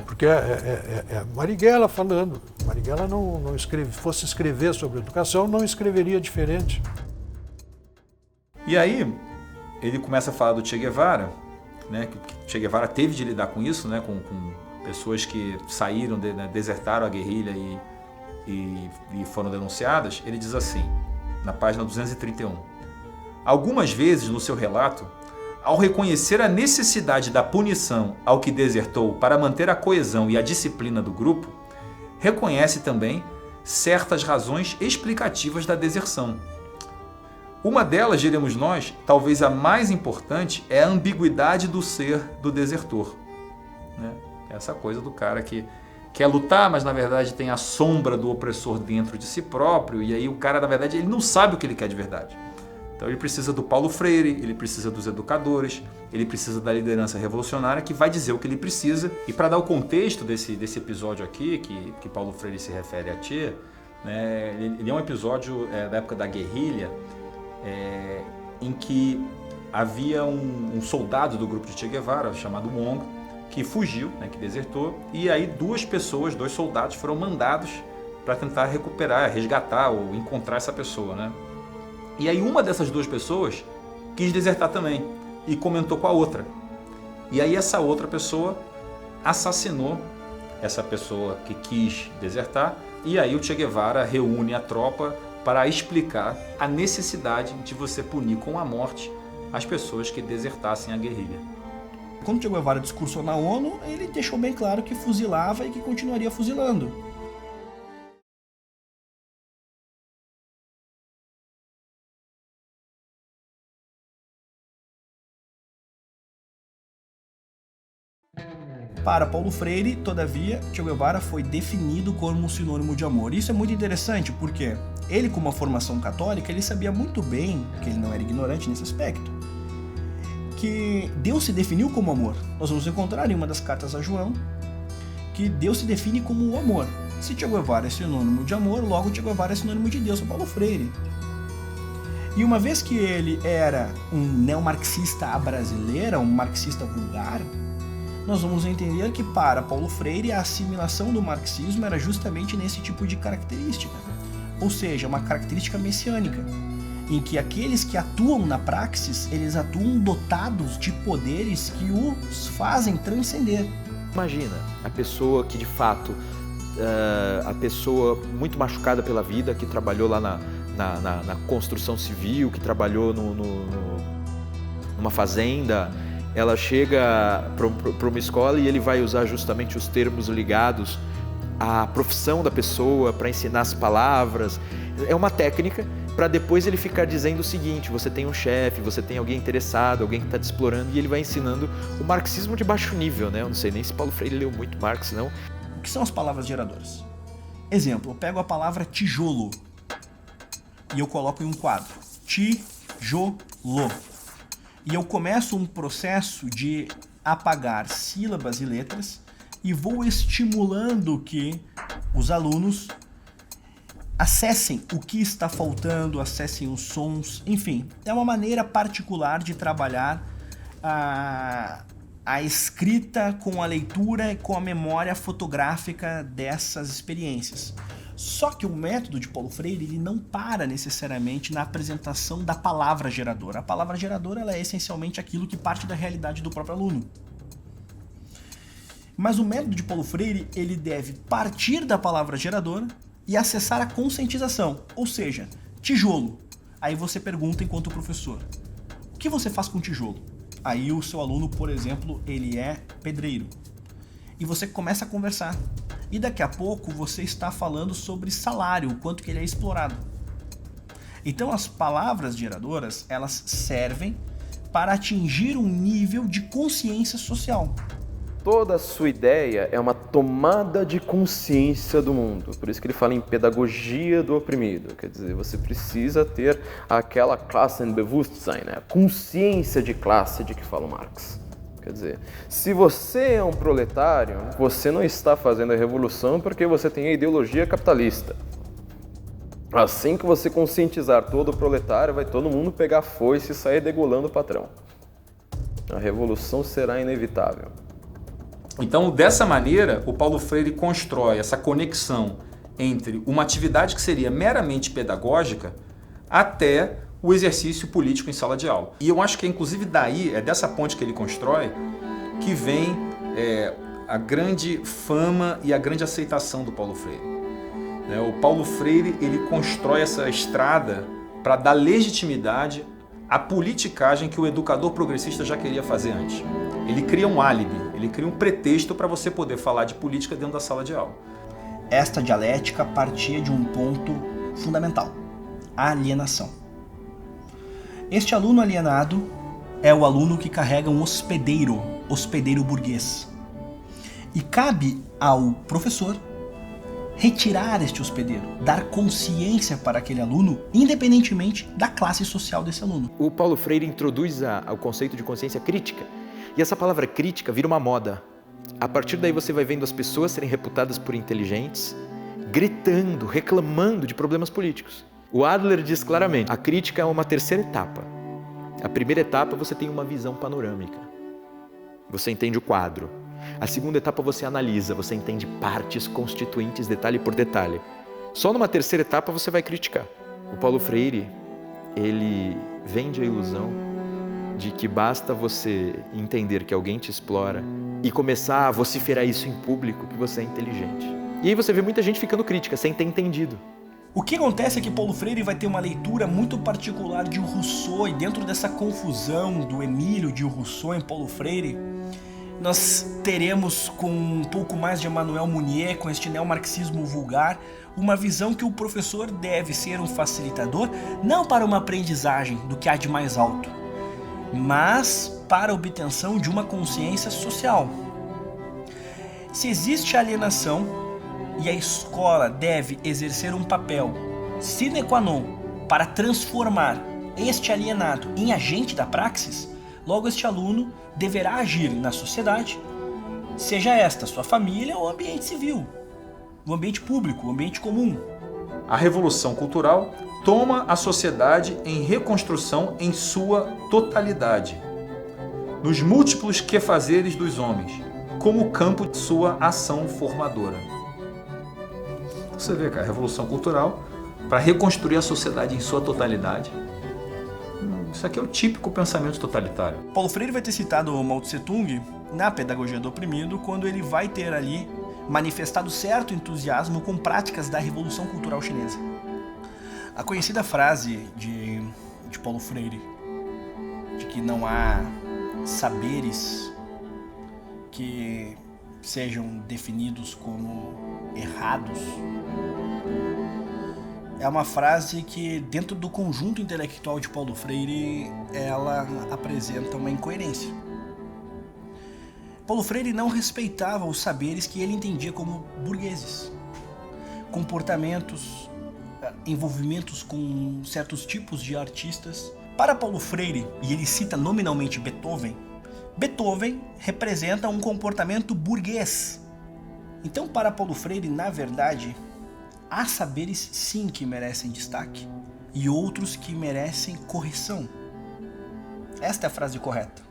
J: Porque é Marighella falando. Marighella não fosse escrever sobre educação, não escreveria diferente.
N: E aí, ele começa a falar do Che Guevara, que Che Guevara teve de lidar com isso, com pessoas que saíram, desertaram a guerrilha e foram denunciadas. Ele diz assim, na página 231, algumas vezes no seu relato, ao reconhecer a necessidade da punição ao que desertou para manter a coesão e a disciplina do grupo, reconhece também certas razões explicativas da deserção. Uma delas, diremos nós, talvez a mais importante, é a ambiguidade do ser do desertor. Essa coisa do cara que quer lutar, mas na verdade tem a sombra do opressor dentro de si próprio, e aí o cara, na verdade, ele não sabe o que ele quer de verdade. Então ele precisa do Paulo Freire, ele precisa dos educadores, ele precisa da liderança revolucionária que vai dizer o que ele precisa. E para dar o contexto desse episódio aqui, que Paulo Freire se refere a Che, ele é um episódio da época da guerrilha, em que havia um soldado do grupo de Che Guevara, chamado Wong, que fugiu, que desertou, e aí dois soldados foram mandados para tentar recuperar, resgatar ou encontrar essa pessoa. E aí uma dessas duas pessoas quis desertar também e comentou com a outra. E aí essa outra pessoa assassinou essa pessoa que quis desertar, e aí o Che Guevara reúne a tropa para explicar a necessidade de você punir com a morte as pessoas que desertassem a guerrilha.
D: Quando Che Guevara discursou na ONU, ele deixou bem claro que fuzilava e que continuaria fuzilando. Para Paulo Freire, todavia, Che Guevara foi definido como um sinônimo de amor. Isso é muito interessante porque ele com uma formação católica, ele sabia muito bem, que ele não era ignorante nesse aspecto, que Deus se definiu como amor. Nós vamos encontrar em uma das cartas a João que Deus se define como o amor. Se Che Guevara é sinônimo de amor, logo Che Guevara é sinônimo de Deus, o Paulo Freire. E uma vez que ele era um neomarxista à brasileira, um marxista vulgar, nós vamos entender que para Paulo Freire a assimilação do marxismo era justamente nesse tipo de característica. Ou seja, uma característica messiânica, em que aqueles que atuam na praxis, eles atuam dotados de poderes que os fazem transcender.
C: Imagina a pessoa que de fato, a pessoa muito machucada pela vida, que trabalhou lá na construção civil, que trabalhou numa fazenda, ela chega para uma escola e ele vai usar justamente os termos ligados à profissão da pessoa para ensinar as palavras. É uma técnica para depois ele ficar dizendo o seguinte: você tem um chefe, você tem alguém interessado, alguém que está te explorando, e ele vai ensinando o marxismo de baixo nível, né? Eu não sei nem se Paulo Freire leu muito Marx, não.
D: O que são as palavras geradoras? Exemplo, eu pego a palavra tijolo e eu coloco em um quadro. Tijolo. E eu começo um processo de apagar sílabas e letras e vou estimulando que os alunos acessem o que está faltando, acessem os sons, enfim. É uma maneira particular de trabalhar a escrita com a leitura e com a memória fotográfica dessas experiências. Só que o método de Paulo Freire ele não para necessariamente na apresentação da palavra geradora. A palavra geradora ela é essencialmente aquilo que parte da realidade do próprio aluno. Mas o método de Paulo Freire ele deve partir da palavra geradora e acessar a conscientização, ou seja, tijolo. Aí você pergunta enquanto professor, o que você faz com tijolo? Aí o seu aluno, por exemplo, ele é pedreiro. E você começa a conversar. E daqui a pouco você está falando sobre salário, o quanto que ele é explorado. Então as palavras geradoras, elas servem para atingir um nível de consciência social.
C: Toda a sua ideia é uma tomada de consciência do mundo. Por isso que ele fala em pedagogia do oprimido. Quer dizer, você precisa ter aquela Klassenbewusstsein, né? A consciência de classe de que fala o Marx. Quer dizer, se você é um proletário, você não está fazendo a revolução porque você tem a ideologia capitalista. Assim que você conscientizar todo o proletário, vai todo mundo pegar foice e sair degolando o patrão. A revolução será inevitável.
N: Então, dessa maneira, o Paulo Freire constrói essa conexão entre uma atividade que seria meramente pedagógica até o exercício político em sala de aula. E eu acho que, inclusive, daí, é dessa ponte que ele constrói, que vem a grande fama e a grande aceitação do Paulo Freire. O Paulo Freire ele constrói essa estrada para dar legitimidade à politicagem que o educador progressista já queria fazer antes. Ele cria um álibi, ele cria um pretexto para você poder falar de política dentro da sala de aula.
D: Esta dialética partia de um ponto fundamental, a alienação. Este aluno alienado é o aluno que carrega um hospedeiro burguês. E cabe ao professor retirar este hospedeiro, dar consciência para aquele aluno, independentemente da classe social desse aluno.
C: O Paulo Freire introduz o conceito de consciência crítica. E essa palavra crítica vira uma moda. A partir daí você vai vendo as pessoas serem reputadas por inteligentes, gritando, reclamando de problemas políticos. O Adler diz claramente, a crítica é uma terceira etapa. A primeira etapa você tem uma visão panorâmica. Você entende o quadro. A segunda etapa você analisa, você entende partes constituintes, detalhe por detalhe. Só numa terceira etapa você vai criticar. O Paulo Freire, ele vende a ilusão de que basta você entender que alguém te explora e começar a vociferar isso em público que você é inteligente. E aí você vê muita gente ficando crítica, sem ter entendido.
D: O que acontece é que Paulo Freire vai ter uma leitura muito particular de Rousseau, e dentro dessa confusão do Emílio de Rousseau em Paulo Freire, nós teremos, com um pouco mais de Emmanuel Mounier, com este neomarxismo vulgar, uma visão que o professor deve ser um facilitador, não para uma aprendizagem do que há de mais alto, mas para a obtenção de uma consciência social. Se existe alienação e a escola deve exercer um papel sine qua non para transformar este alienado em agente da praxis, logo este aluno deverá agir na sociedade, seja esta sua família ou ambiente civil, o ambiente público, o ambiente comum.
N: A Revolução Cultural toma a sociedade em reconstrução em sua totalidade, nos múltiplos quefazeres dos homens, como campo de sua ação formadora. Você vê que a Revolução Cultural, para reconstruir a sociedade em sua totalidade, isso aqui é o típico pensamento totalitário.
D: Paulo Freire vai ter citado Mao Tse Tung na Pedagogia do Oprimido, quando ele vai ter ali manifestado certo entusiasmo com práticas da Revolução Cultural Chinesa. A conhecida frase de Paulo Freire, de que não há saberes que sejam definidos como errados, é uma frase que, dentro do conjunto intelectual de Paulo Freire, ela apresenta uma incoerência. Paulo Freire não respeitava os saberes que ele entendia como burgueses. Comportamentos, envolvimentos com certos tipos de artistas. Para Paulo Freire, e ele cita nominalmente Beethoven, Beethoven representa um comportamento burguês. Então, para Paulo Freire, na verdade, há saberes sim que merecem destaque e outros que merecem correção. Esta é a frase correta.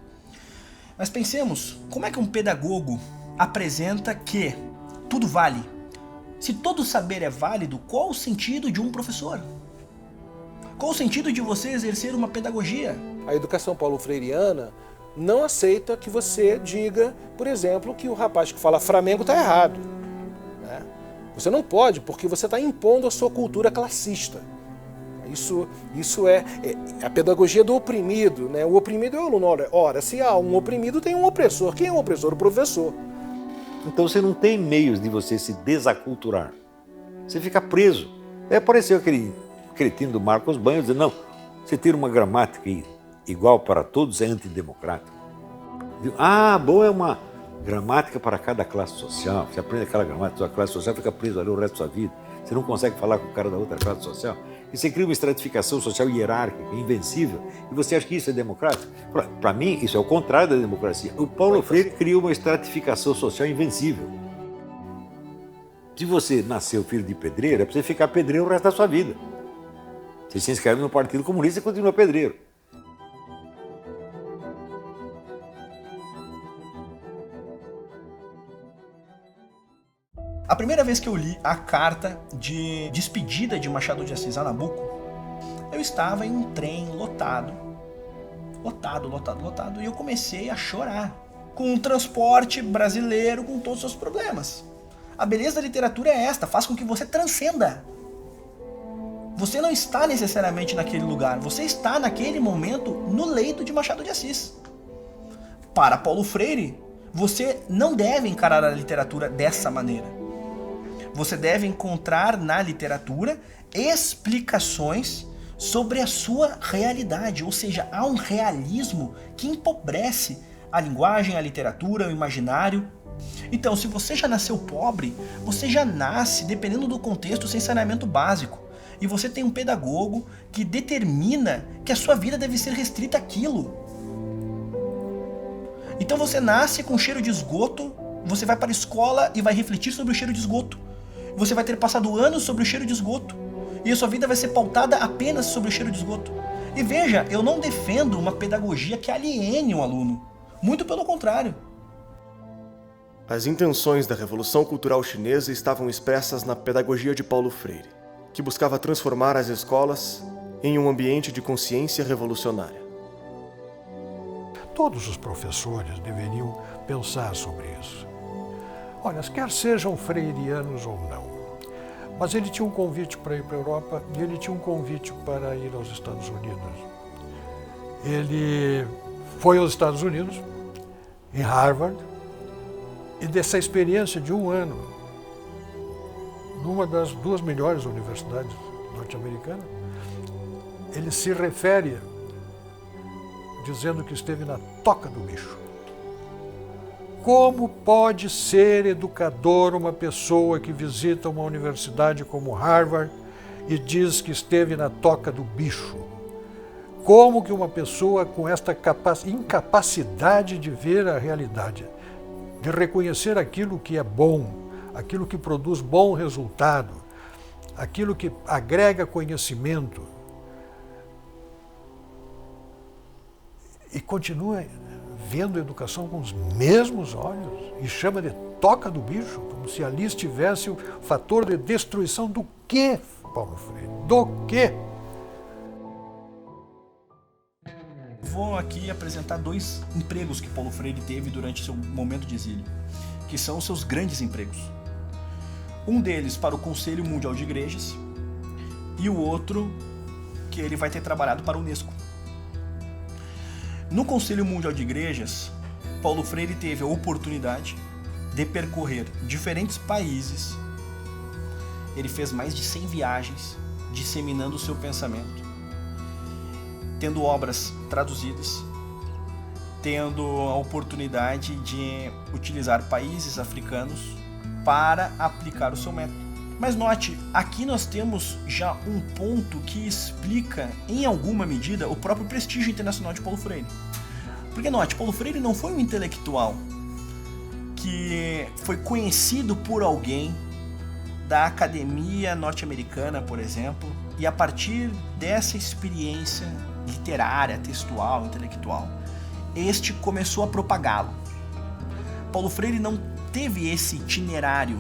D: Mas pensemos, como é que um pedagogo apresenta que tudo vale? Se todo saber é válido, qual o sentido de um professor? Qual o sentido de você exercer uma pedagogia?
O: A educação paulo-freiriana não aceita que você diga, por exemplo, que o rapaz que fala Flamengo está errado. Né? Você não pode, porque você está impondo a sua cultura classista. Isso é a pedagogia do oprimido. Né? O oprimido é o aluno. Ora, se há um oprimido, tem um opressor. Quem é o opressor? O professor.
E: Então você não tem meios de você se desaculturar. Você fica preso. Aí apareceu aquele cretino do Marcos Banho dizendo, não, você tira uma gramática igual para todos é antidemocrático. Bom, é uma gramática para cada classe social. Você aprende aquela gramática da sua classe social, fica preso ali o resto da sua vida. Você não consegue falar com o cara da outra classe social. E você cria uma estratificação social hierárquica, invencível, e você acha que isso é democrático? Para mim, isso é o contrário da democracia. O Paulo Freire criou uma estratificação social invencível. Se você nasceu filho de pedreiro, é para você ficar pedreiro o resto da sua vida. Você se inscreve no Partido Comunista e continua pedreiro.
D: A primeira vez que eu li a carta de despedida de Machado de Assis a Nabuco, eu estava em um trem lotado, e eu comecei a chorar com o transporte brasileiro, com todos os seus problemas. A beleza da literatura é esta, faz com que você transcenda. Você não está necessariamente naquele lugar, você está naquele momento no leito de Machado de Assis. Para Paulo Freire, você não deve encarar a literatura dessa maneira. Você deve encontrar na literatura explicações sobre a sua realidade, ou seja, há um realismo que empobrece a linguagem, a literatura, o imaginário. Então, se você já nasceu pobre, você já nasce, dependendo do contexto, sem saneamento básico. E você tem um pedagogo que determina que a sua vida deve ser restrita àquilo. Então você nasce com cheiro de esgoto, você vai para a escola e vai refletir sobre o cheiro de esgoto. Você vai ter passado anos sobre o cheiro de esgoto. E a sua vida vai ser pautada apenas sobre o cheiro de esgoto. E veja, eu não defendo uma pedagogia que aliene o aluno. Muito pelo contrário.
A: As intenções da Revolução Cultural Chinesa estavam expressas na pedagogia de Paulo Freire, que buscava transformar as escolas em um ambiente de consciência revolucionária.
J: Todos os professores deveriam pensar sobre isso. Olha, quer sejam freirianos ou não, mas ele tinha um convite para ir para a Europa e ele tinha um convite para ir aos Estados Unidos. Ele foi aos Estados Unidos, em Harvard, e dessa experiência de um ano, numa das duas melhores universidades norte-americanas, ele se refere dizendo que esteve na toca do bicho. Como pode ser educador uma pessoa que visita uma universidade como Harvard, e diz que esteve na toca do bicho. Como que uma pessoa com esta incapacidade de ver a realidade, de reconhecer aquilo que é bom, aquilo que produz bom resultado, aquilo que agrega conhecimento, e continua vendo a educação com os mesmos olhos e chama de toca do bicho, como se ali estivesse o fator de destruição do quê, Paulo Freire? Do quê?
D: Vou aqui apresentar 2 empregos que Paulo Freire teve durante seu momento de exílio, que são os seus grandes empregos. Um deles para o Conselho Mundial de Igrejas e o outro que ele vai ter trabalhado para a Unesco. No Conselho Mundial de Igrejas, Paulo Freire teve a oportunidade de percorrer diferentes países. Ele fez mais de 100 viagens, disseminando o seu pensamento, tendo obras traduzidas, tendo a oportunidade de utilizar países africanos para aplicar o seu método. Mas note, aqui nós temos já um ponto que explica, em alguma medida, o próprio prestígio internacional de Paulo Freire. Porque note, Paulo Freire não foi um intelectual que foi conhecido por alguém da academia norte-americana, por exemplo, e a partir dessa experiência literária, textual, intelectual, este começou a propagá-lo. Paulo Freire não teve esse itinerário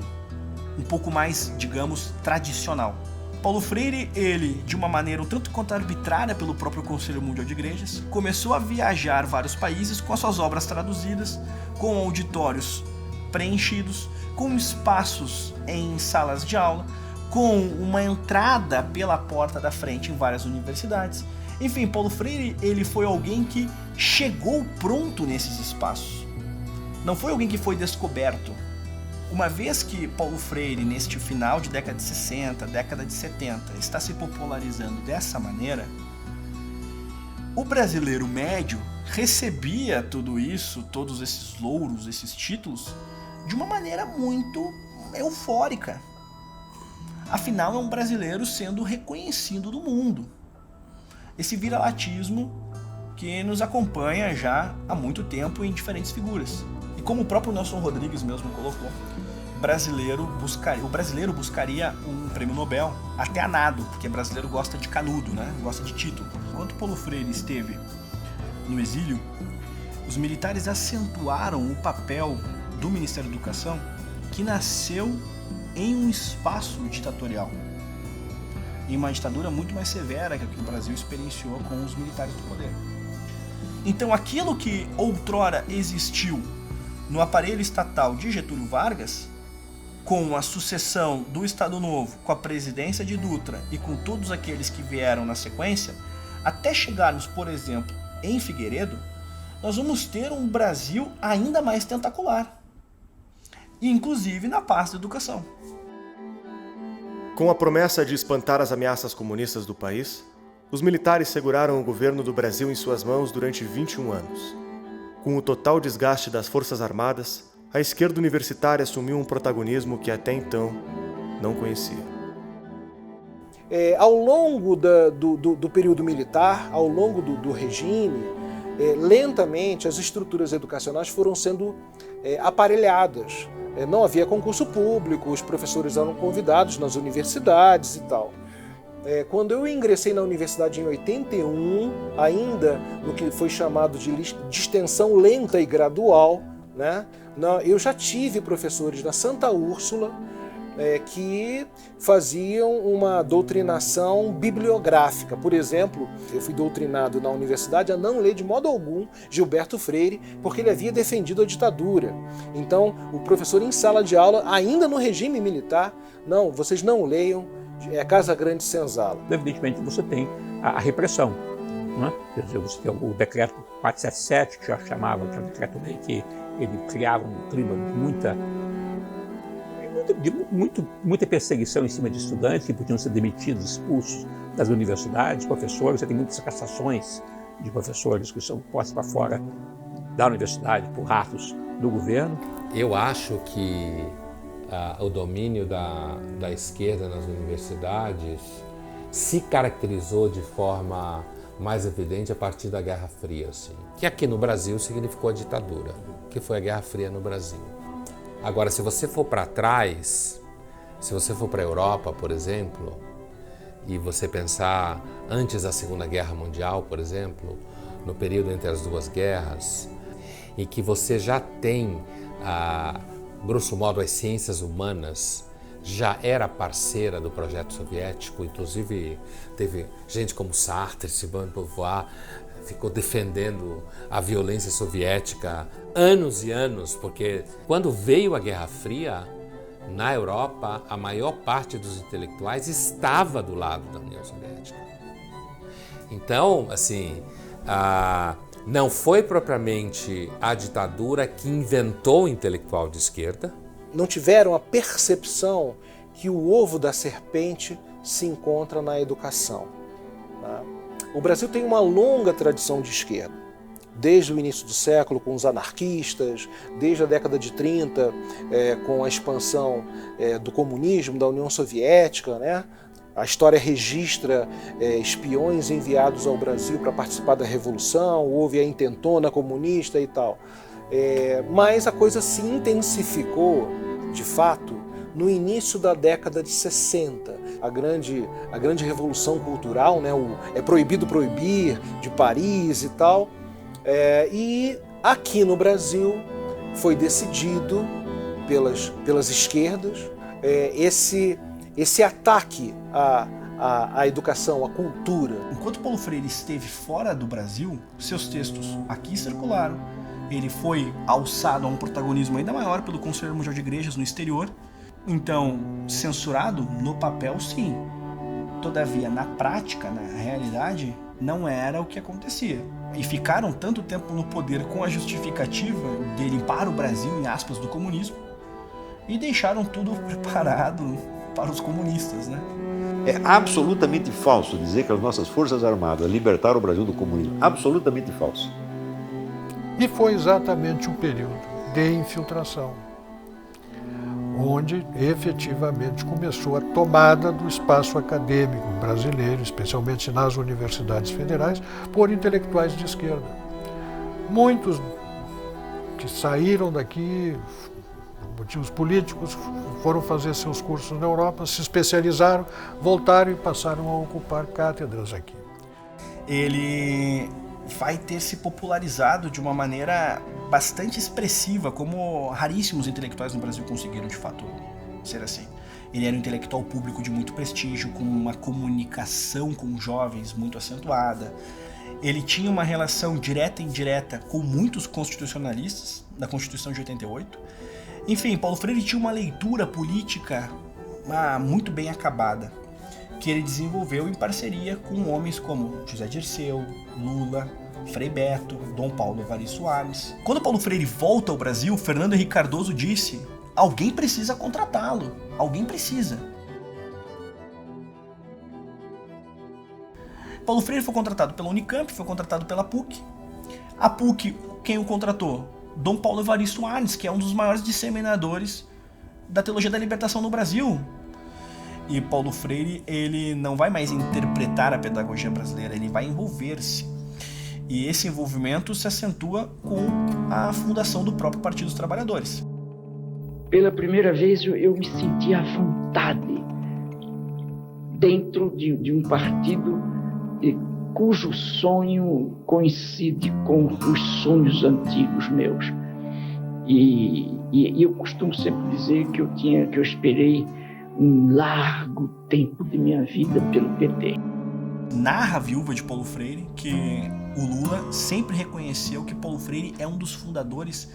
D: um pouco mais, digamos, tradicional. Paulo Freire, ele, de uma maneira um tanto quanto arbitrária pelo próprio Conselho Mundial de Igrejas, começou a viajar vários países com as suas obras traduzidas, com auditórios preenchidos, com espaços em salas de aula, com uma entrada pela porta da frente em várias universidades. Enfim, Paulo Freire, ele foi alguém que chegou pronto nesses espaços. Não foi alguém que foi descoberto. Uma vez que Paulo Freire, neste final de década de 60, década de 70, está se popularizando dessa maneira, o brasileiro médio recebia tudo isso, todos esses louros, esses títulos, de uma maneira muito eufórica. Afinal, é um brasileiro sendo reconhecido do mundo. Esse viralatismo que nos acompanha já há muito tempo em diferentes figuras. E como o próprio Nelson Rodrigues mesmo colocou, o brasileiro buscaria um prêmio Nobel até a nado, porque brasileiro gosta de canudo, né? Gosta de título. Enquanto Paulo Freire esteve no exílio, os militares acentuaram o papel do Ministério da Educação, que nasceu em um espaço ditatorial, em uma ditadura muito mais severa que a que o Brasil experienciou com os militares do poder. Então aquilo que outrora existiu no aparelho estatal de Getúlio Vargas, com a sucessão do Estado Novo, com a presidência de Dutra e com todos aqueles que vieram na sequência, até chegarmos, por exemplo, em Figueiredo, nós vamos ter um Brasil ainda mais tentacular, inclusive na parte da educação.
A: Com a promessa de espantar as ameaças comunistas do país, os militares seguraram o governo do Brasil em suas mãos durante 21 anos. Com o total desgaste das Forças Armadas, a esquerda universitária assumiu um protagonismo que até então não conhecia.
O: Ao longo do período militar, ao longo do regime, lentamente as estruturas educacionais foram sendo aparelhadas. Não havia concurso público, os professores eram convidados nas universidades e tal. Quando eu ingressei na universidade em 81, ainda no que foi chamado de extensão lenta e gradual, né, eu já tive professores na Santa Úrsula que faziam uma doutrinação bibliográfica. Por exemplo, eu fui doutrinado na universidade a não ler de modo algum Gilberto Freire, porque ele havia defendido a ditadura. Então, o professor em sala de aula, ainda no regime militar, não, vocês não leiam Casa Grande Senzala.
F: Evidentemente você tem a repressão, não é? Quer dizer, você tem o decreto 477, que já chamava, que é um decreto-lei que ele criava um clima de muita perseguição em cima de estudantes que podiam ser demitidos, expulsos das universidades, professores. Você tem muitas cassações de professores que são postos para fora da universidade por ratos do governo.
P: Eu acho que o domínio da esquerda nas universidades se caracterizou de forma mais evidente a partir da Guerra Fria, assim, que aqui no Brasil significou a ditadura, que foi a Guerra Fria no Brasil. Agora, se você for para trás, se você for para a Europa, por exemplo, e você pensar antes da Segunda Guerra Mundial, por exemplo, no período entre as duas guerras, e que você já tem, grosso modo, as ciências humanas, já era parceira do projeto soviético, inclusive teve gente como Sartre, Simone de Beauvoir, ficou defendendo a violência soviética anos e anos, porque quando veio a Guerra Fria, na Europa, a maior parte dos intelectuais estava do lado da União Soviética. Então, assim, não foi propriamente a ditadura que inventou o intelectual de esquerda.
O: Não tiveram a percepção que o ovo da serpente se encontra na educação. Tá? O Brasil tem uma longa tradição de esquerda, desde o início do século com os anarquistas, desde a década de 30 com a expansão do comunismo, da União Soviética, né? A história registra espiões enviados ao Brasil para participar da Revolução, houve a intentona comunista e tal. Mas a coisa se intensificou, de fato, no início da década de 60. A grande revolução cultural, né? É proibido proibir, de Paris e tal. E aqui no Brasil foi decidido pelas esquerdas esse ataque à educação, à cultura.
D: Enquanto Paulo Freire esteve fora do Brasil, seus textos aqui circularam. Ele foi alçado a um protagonismo ainda maior pelo Conselho Mundial de Igrejas no exterior. Então, censurado no papel, sim. Todavia, na prática, na realidade, não era o que acontecia. E ficaram tanto tempo no poder com a justificativa de limpar o Brasil, em aspas, do comunismo, e deixaram tudo preparado para os comunistas, né?
E: É absolutamente falso dizer que as nossas Forças Armadas libertaram o Brasil do comunismo. Absolutamente falso.
J: E foi exatamente um período de infiltração, onde efetivamente começou a tomada do espaço acadêmico brasileiro, especialmente nas universidades federais, por intelectuais de esquerda. Muitos que saíram daqui, por motivos políticos, foram fazer seus cursos na Europa, se especializaram, voltaram e passaram a ocupar cátedras aqui.
D: Ele vai ter se popularizado de uma maneira bastante expressiva, como raríssimos intelectuais no Brasil conseguiram de fato ser assim. Ele era um intelectual público de muito prestígio, com uma comunicação com jovens muito acentuada. Ele tinha uma relação direta e indireta com muitos constitucionalistas da Constituição de 88. Enfim, Paulo Freire tinha uma leitura política muito bem acabada, que ele desenvolveu em parceria com homens como José Dirceu, Lula, Frei Beto, Dom Paulo Evaristo Soares. Quando Paulo Freire volta ao Brasil, Fernando Henrique Cardoso disse: alguém precisa contratá-lo, alguém precisa. Paulo Freire foi contratado pela Unicamp, foi contratado pela PUC. A PUC, quem o contratou? Dom Paulo Evaristo Soares, que é um dos maiores disseminadores da teologia da libertação no Brasil. E Paulo Freire, ele não vai mais interpretar a pedagogia brasileira, ele vai envolver-se. E esse envolvimento se acentua com a fundação do próprio Partido dos Trabalhadores.
B: Pela primeira vez eu me senti à vontade dentro de um partido cujo sonho coincide com os sonhos antigos meus. E eu costumo sempre dizer que eu esperei um largo tempo de minha vida pelo PT.
D: Narra a viúva de Paulo Freire que o Lula sempre reconheceu que Paulo Freire é um dos fundadores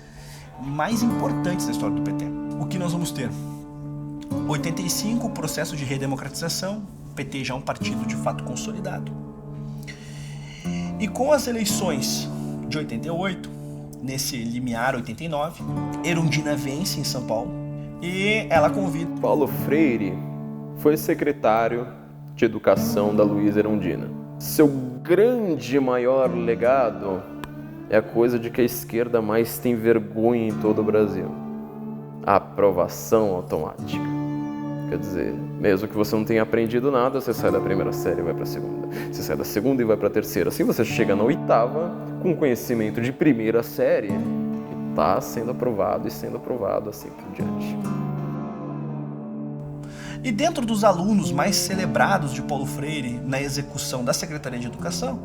D: mais importantes da história do PT. O que nós vamos ter? 85, o processo de redemocratização, o PT já é um partido de fato consolidado. E com as eleições de 88, nesse limiar 89, Erundina vence em São Paulo e ela convida...
C: Paulo Freire foi secretário de Educação da Luísa Erundina. Seu grande maior legado é a coisa de que a esquerda mais tem vergonha em todo o Brasil: a aprovação automática. Quer dizer, mesmo que você não tenha aprendido nada, você sai da primeira série e vai para a segunda. Você sai da segunda e vai para a terceira. Assim você chega na oitava com conhecimento de primeira série e está sendo aprovado e sendo aprovado assim por diante.
D: E dentro dos alunos mais celebrados de Paulo Freire na execução da Secretaria de Educação,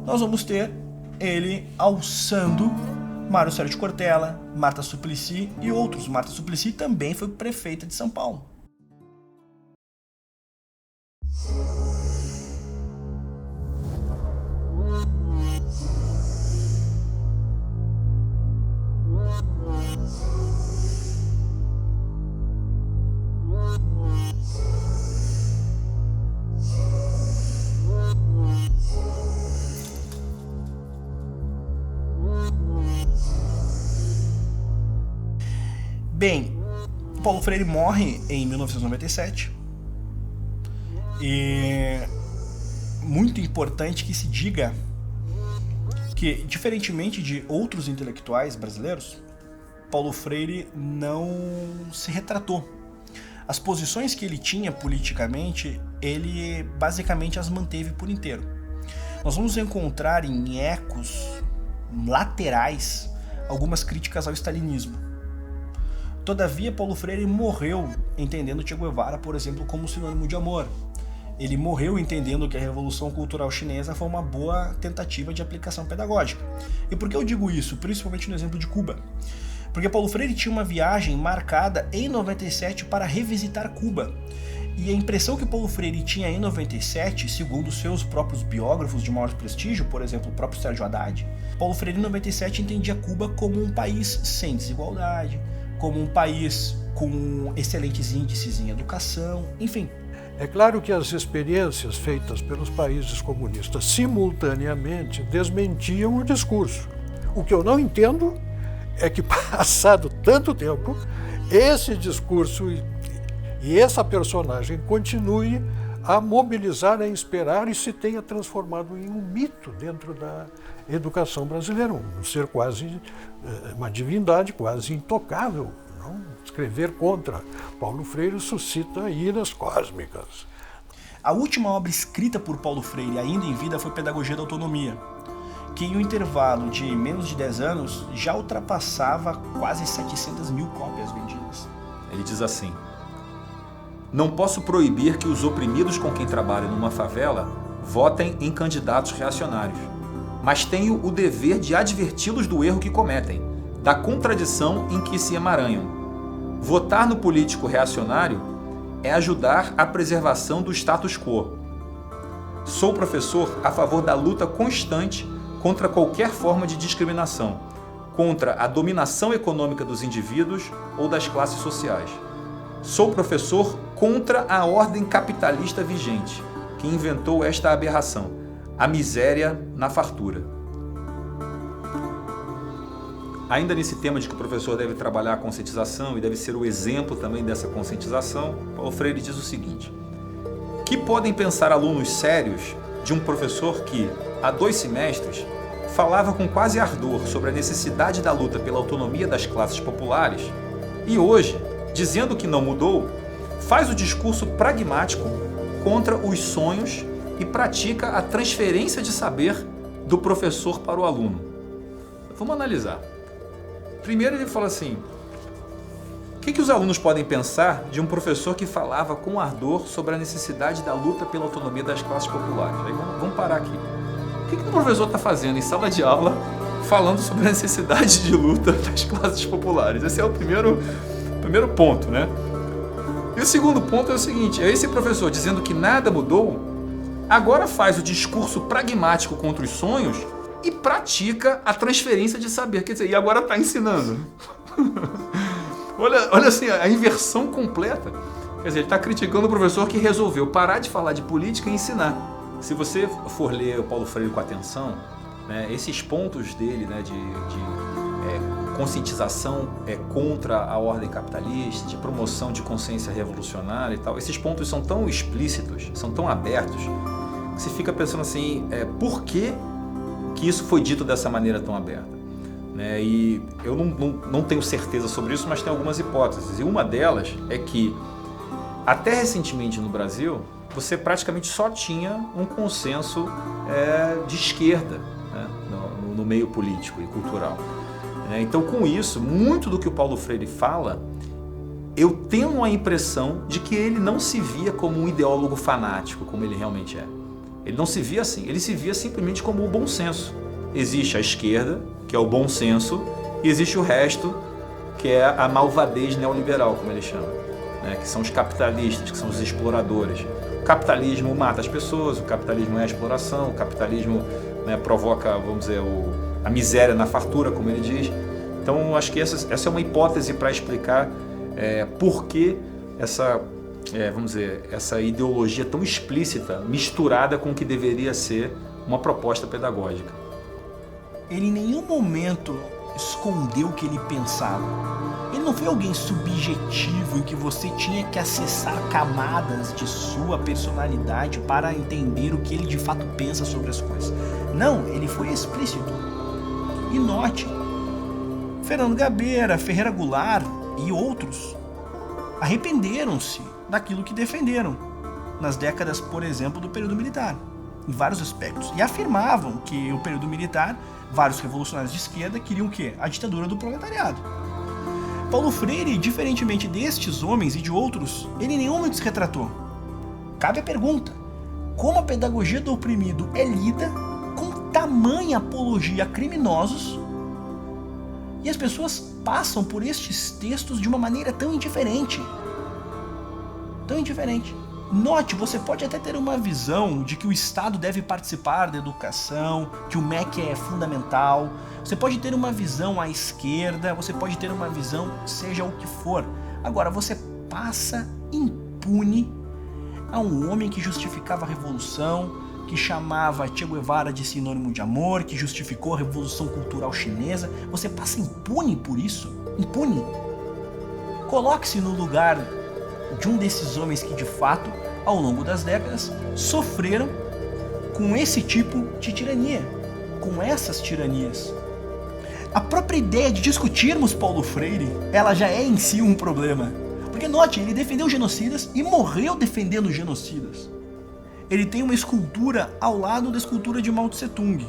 D: nós vamos ter ele alçando Mário Sérgio Cortella, Marta Suplicy e outros. Marta Suplicy também foi prefeita de São Paulo. Bem, Paulo Freire morre em 1997 e muito importante que se diga que, diferentemente de outros intelectuais brasileiros, Paulo Freire não se retratou. As posições que ele tinha politicamente, ele basicamente as manteve por inteiro. Nós vamos encontrar em ecos laterais algumas críticas ao stalinismo. Todavia, Paulo Freire morreu entendendo Che Guevara, por exemplo, como sinônimo de amor. Ele morreu entendendo que a Revolução Cultural Chinesa foi uma boa tentativa de aplicação pedagógica. E por que eu digo isso? Principalmente no exemplo de Cuba. Porque Paulo Freire tinha uma viagem marcada em 97 para revisitar Cuba. E a impressão que Paulo Freire tinha em 97, segundo seus próprios biógrafos de maior prestígio, por exemplo, o próprio Sérgio Haddad, Paulo Freire em 97 entendia Cuba como um país sem desigualdade, como um país com excelentes índices em educação, enfim.
J: É claro que as experiências feitas pelos países comunistas simultaneamente desmentiam o discurso. O que eu não entendo é que, passado tanto tempo, esse discurso e essa personagem continue a mobilizar, a inspirar e se tenha transformado em um mito dentro da educação brasileira, um ser quase, uma divindade quase intocável. Não? Escrever contra Paulo Freire suscita iras cósmicas.
D: A última obra escrita por Paulo Freire, ainda em vida, foi Pedagogia da Autonomia, que em um intervalo de menos de 10 anos já ultrapassava quase 700 mil cópias vendidas.
N: Ele diz assim: não posso proibir que os oprimidos com quem trabalho numa favela votem em candidatos reacionários, mas tenho o dever de adverti-los do erro que cometem, da contradição em que se emaranham. Votar no político reacionário é ajudar a preservação do status quo. Sou professor a favor da luta constante contra qualquer forma de discriminação, contra a dominação econômica dos indivíduos ou das classes sociais. Sou professor contra a ordem capitalista vigente, que inventou esta aberração, a miséria na fartura. Ainda nesse tema de que o professor deve trabalhar a conscientização e deve ser o exemplo também dessa conscientização, Paulo Freire diz o seguinte: que podem pensar alunos sérios de um professor que, há 2 semestres, falava com quase ardor sobre a necessidade da luta pela autonomia das classes populares e hoje, dizendo que não mudou, faz o discurso pragmático contra os sonhos e pratica a transferência de saber do professor para o aluno? Vamos analisar. Primeiro ele fala assim: o que os alunos podem pensar de um professor que falava com ardor sobre a necessidade da luta pela autonomia das classes populares? Aí vamos parar aqui. O que o professor está fazendo em sala de aula falando sobre a necessidade de luta das classes populares? Esse é o primeiro ponto, né? E o segundo ponto é o seguinte: é esse professor dizendo que nada mudou, agora faz o discurso pragmático contra os sonhos e pratica a transferência de saber. Quer dizer, e agora está ensinando. olha assim, a inversão completa. Quer dizer, ele está criticando o professor que resolveu parar de falar de política e ensinar. Se você for ler o Paulo Freire com atenção, né, esses pontos dele, né, de conscientização contra a ordem capitalista, de promoção de consciência revolucionária e tal, esses pontos são tão explícitos, são tão abertos, que você fica pensando assim, por que isso foi dito dessa maneira tão aberta? Né? E eu não tenho certeza sobre isso, mas tem algumas hipóteses. E uma delas é que Até recentemente no Brasil, você praticamente só tinha um consenso de esquerda, né, no meio político e cultural. Então, com isso, muito do que o Paulo Freire fala, eu tenho a impressão de que ele não se via como um ideólogo fanático, como ele realmente é. Ele não se via assim, ele se via simplesmente como o bom senso. Existe a esquerda, que é o bom senso, e existe o resto, que é a malvadez neoliberal, como ele chama, né? Que são os capitalistas, que são os exploradores. O capitalismo mata as pessoas, o capitalismo é a exploração, o capitalismo, né, provoca, vamos dizer, a miséria na fartura, como ele diz. Então, acho que essa é uma hipótese para explicar por que vamos dizer, essa ideologia tão explícita, misturada com o que deveria ser uma proposta pedagógica.
D: Ele em nenhum momento escondeu o que ele pensava. Ele não foi alguém subjetivo em que você tinha que acessar camadas de sua personalidade para entender o que ele de fato pensa sobre as coisas. Não, ele foi explícito. E note, Fernando Gabeira, Ferreira Goulart e outros arrependeram-se daquilo que defenderam nas décadas, por exemplo, do período militar, em vários aspectos, e afirmavam que o período militar, vários revolucionários de esquerda queriam o quê? A ditadura do proletariado. Paulo Freire, diferentemente destes homens e de outros, ele em nenhum momento se retratou. Cabe a pergunta: como a pedagogia do oprimido é lida com tamanha apologia a criminosos e as pessoas passam por estes textos de uma maneira tão indiferente? Tão indiferente. Note, você pode até ter uma visão de que o Estado deve participar da educação, que o MEC é fundamental, você pode ter uma visão à esquerda, você pode ter uma visão seja o que for. Agora, você passa impune a um homem que justificava a revolução, que chamava Che Guevara de sinônimo de amor, que justificou a revolução cultural chinesa. Você passa impune por isso? Impune? Coloque-se no lugar de um desses homens que de fato, ao longo das décadas, sofreram com esse tipo de tirania, com essas tiranias. A própria ideia de discutirmos Paulo Freire, ela já é em si um problema. Porque note, ele defendeu genocidas e morreu defendendo genocidas. Ele tem uma escultura ao lado da escultura de Mao Tse Tung.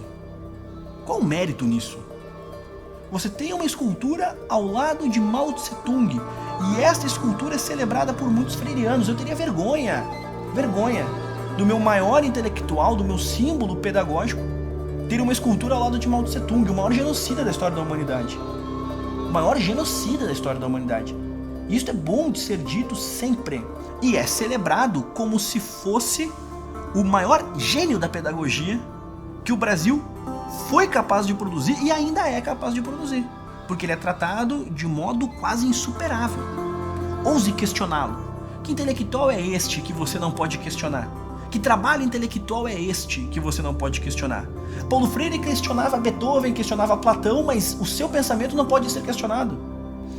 D: Qual o mérito nisso? Você tem uma escultura ao lado de Mao Tse Tung, e esta escultura é celebrada por muitos freirianos. Eu teria vergonha do meu maior intelectual, do meu símbolo pedagógico, ter uma escultura ao lado de Mao Tse Tung, o maior genocida da história da humanidade. O maior genocida da história da humanidade. Isso é bom de ser dito sempre. E é celebrado como se fosse o maior gênio da pedagogia que o Brasil foi capaz de produzir e ainda é capaz de produzir. Porque ele é tratado de modo quase insuperável. Ouse questioná-lo. Que intelectual é este que você não pode questionar? Que trabalho intelectual é este que você não pode questionar? Paulo Freire questionava Beethoven, questionava Platão, mas o seu pensamento não pode ser questionado.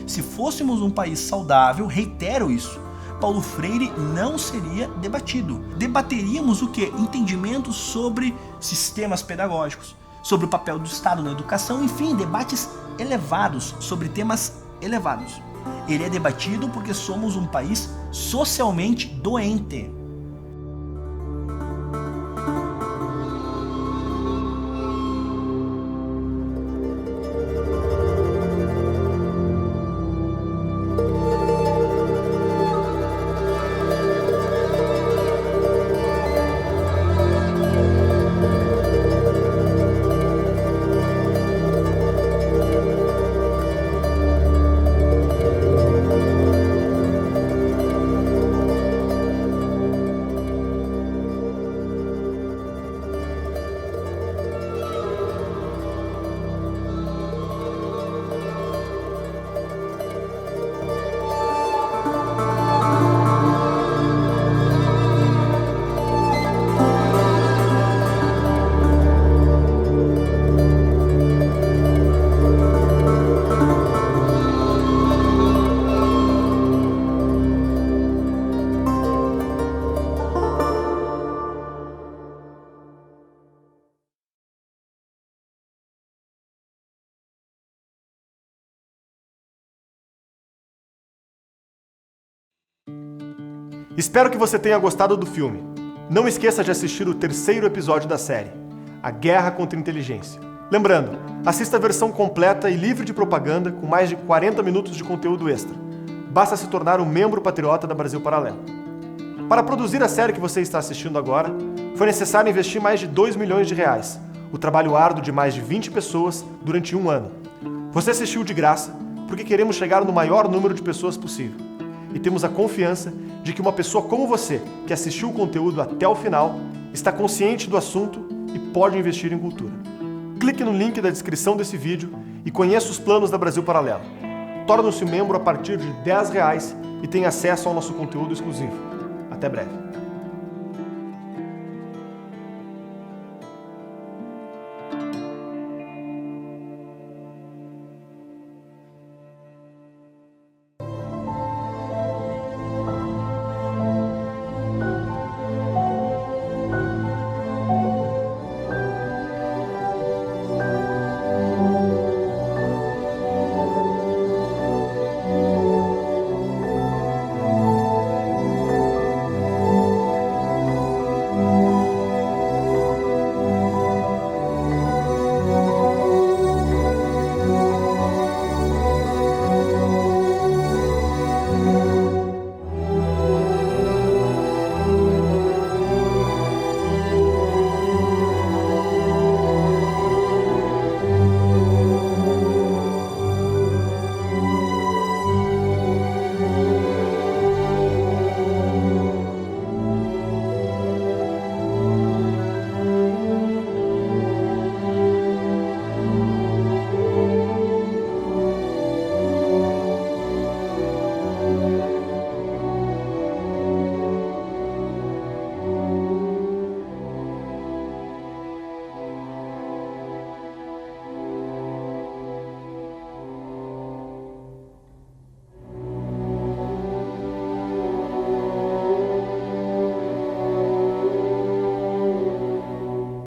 D: Se fôssemos um país saudável, reitero isso, Paulo Freire não seria debatido. Debateríamos o quê? Entendimentos sobre sistemas pedagógicos, sobre o papel do Estado na educação, enfim, debates elevados sobre temas elevados. Ele é debatido porque somos um país socialmente doente.
A: Espero que você tenha gostado do filme. Não esqueça de assistir o 3º episódio da série, A Guerra contra a Inteligência. Lembrando, assista a versão completa e livre de propaganda com mais de 40 minutos de conteúdo extra. Basta se tornar um membro patriota da Brasil Paralelo. Para produzir a série que você está assistindo agora, foi necessário investir mais de R$2 milhões, o trabalho árduo de mais de 20 pessoas durante um ano. Você assistiu de graça porque queremos chegar no maior número de pessoas possível. E temos a confiança de que uma pessoa como você, que assistiu o conteúdo até o final, está consciente do assunto e pode investir em cultura. Clique no link da descrição desse vídeo e conheça os planos da Brasil Paralelo. Torne-se membro a partir de R$10 e tenha acesso ao nosso conteúdo exclusivo. Até breve.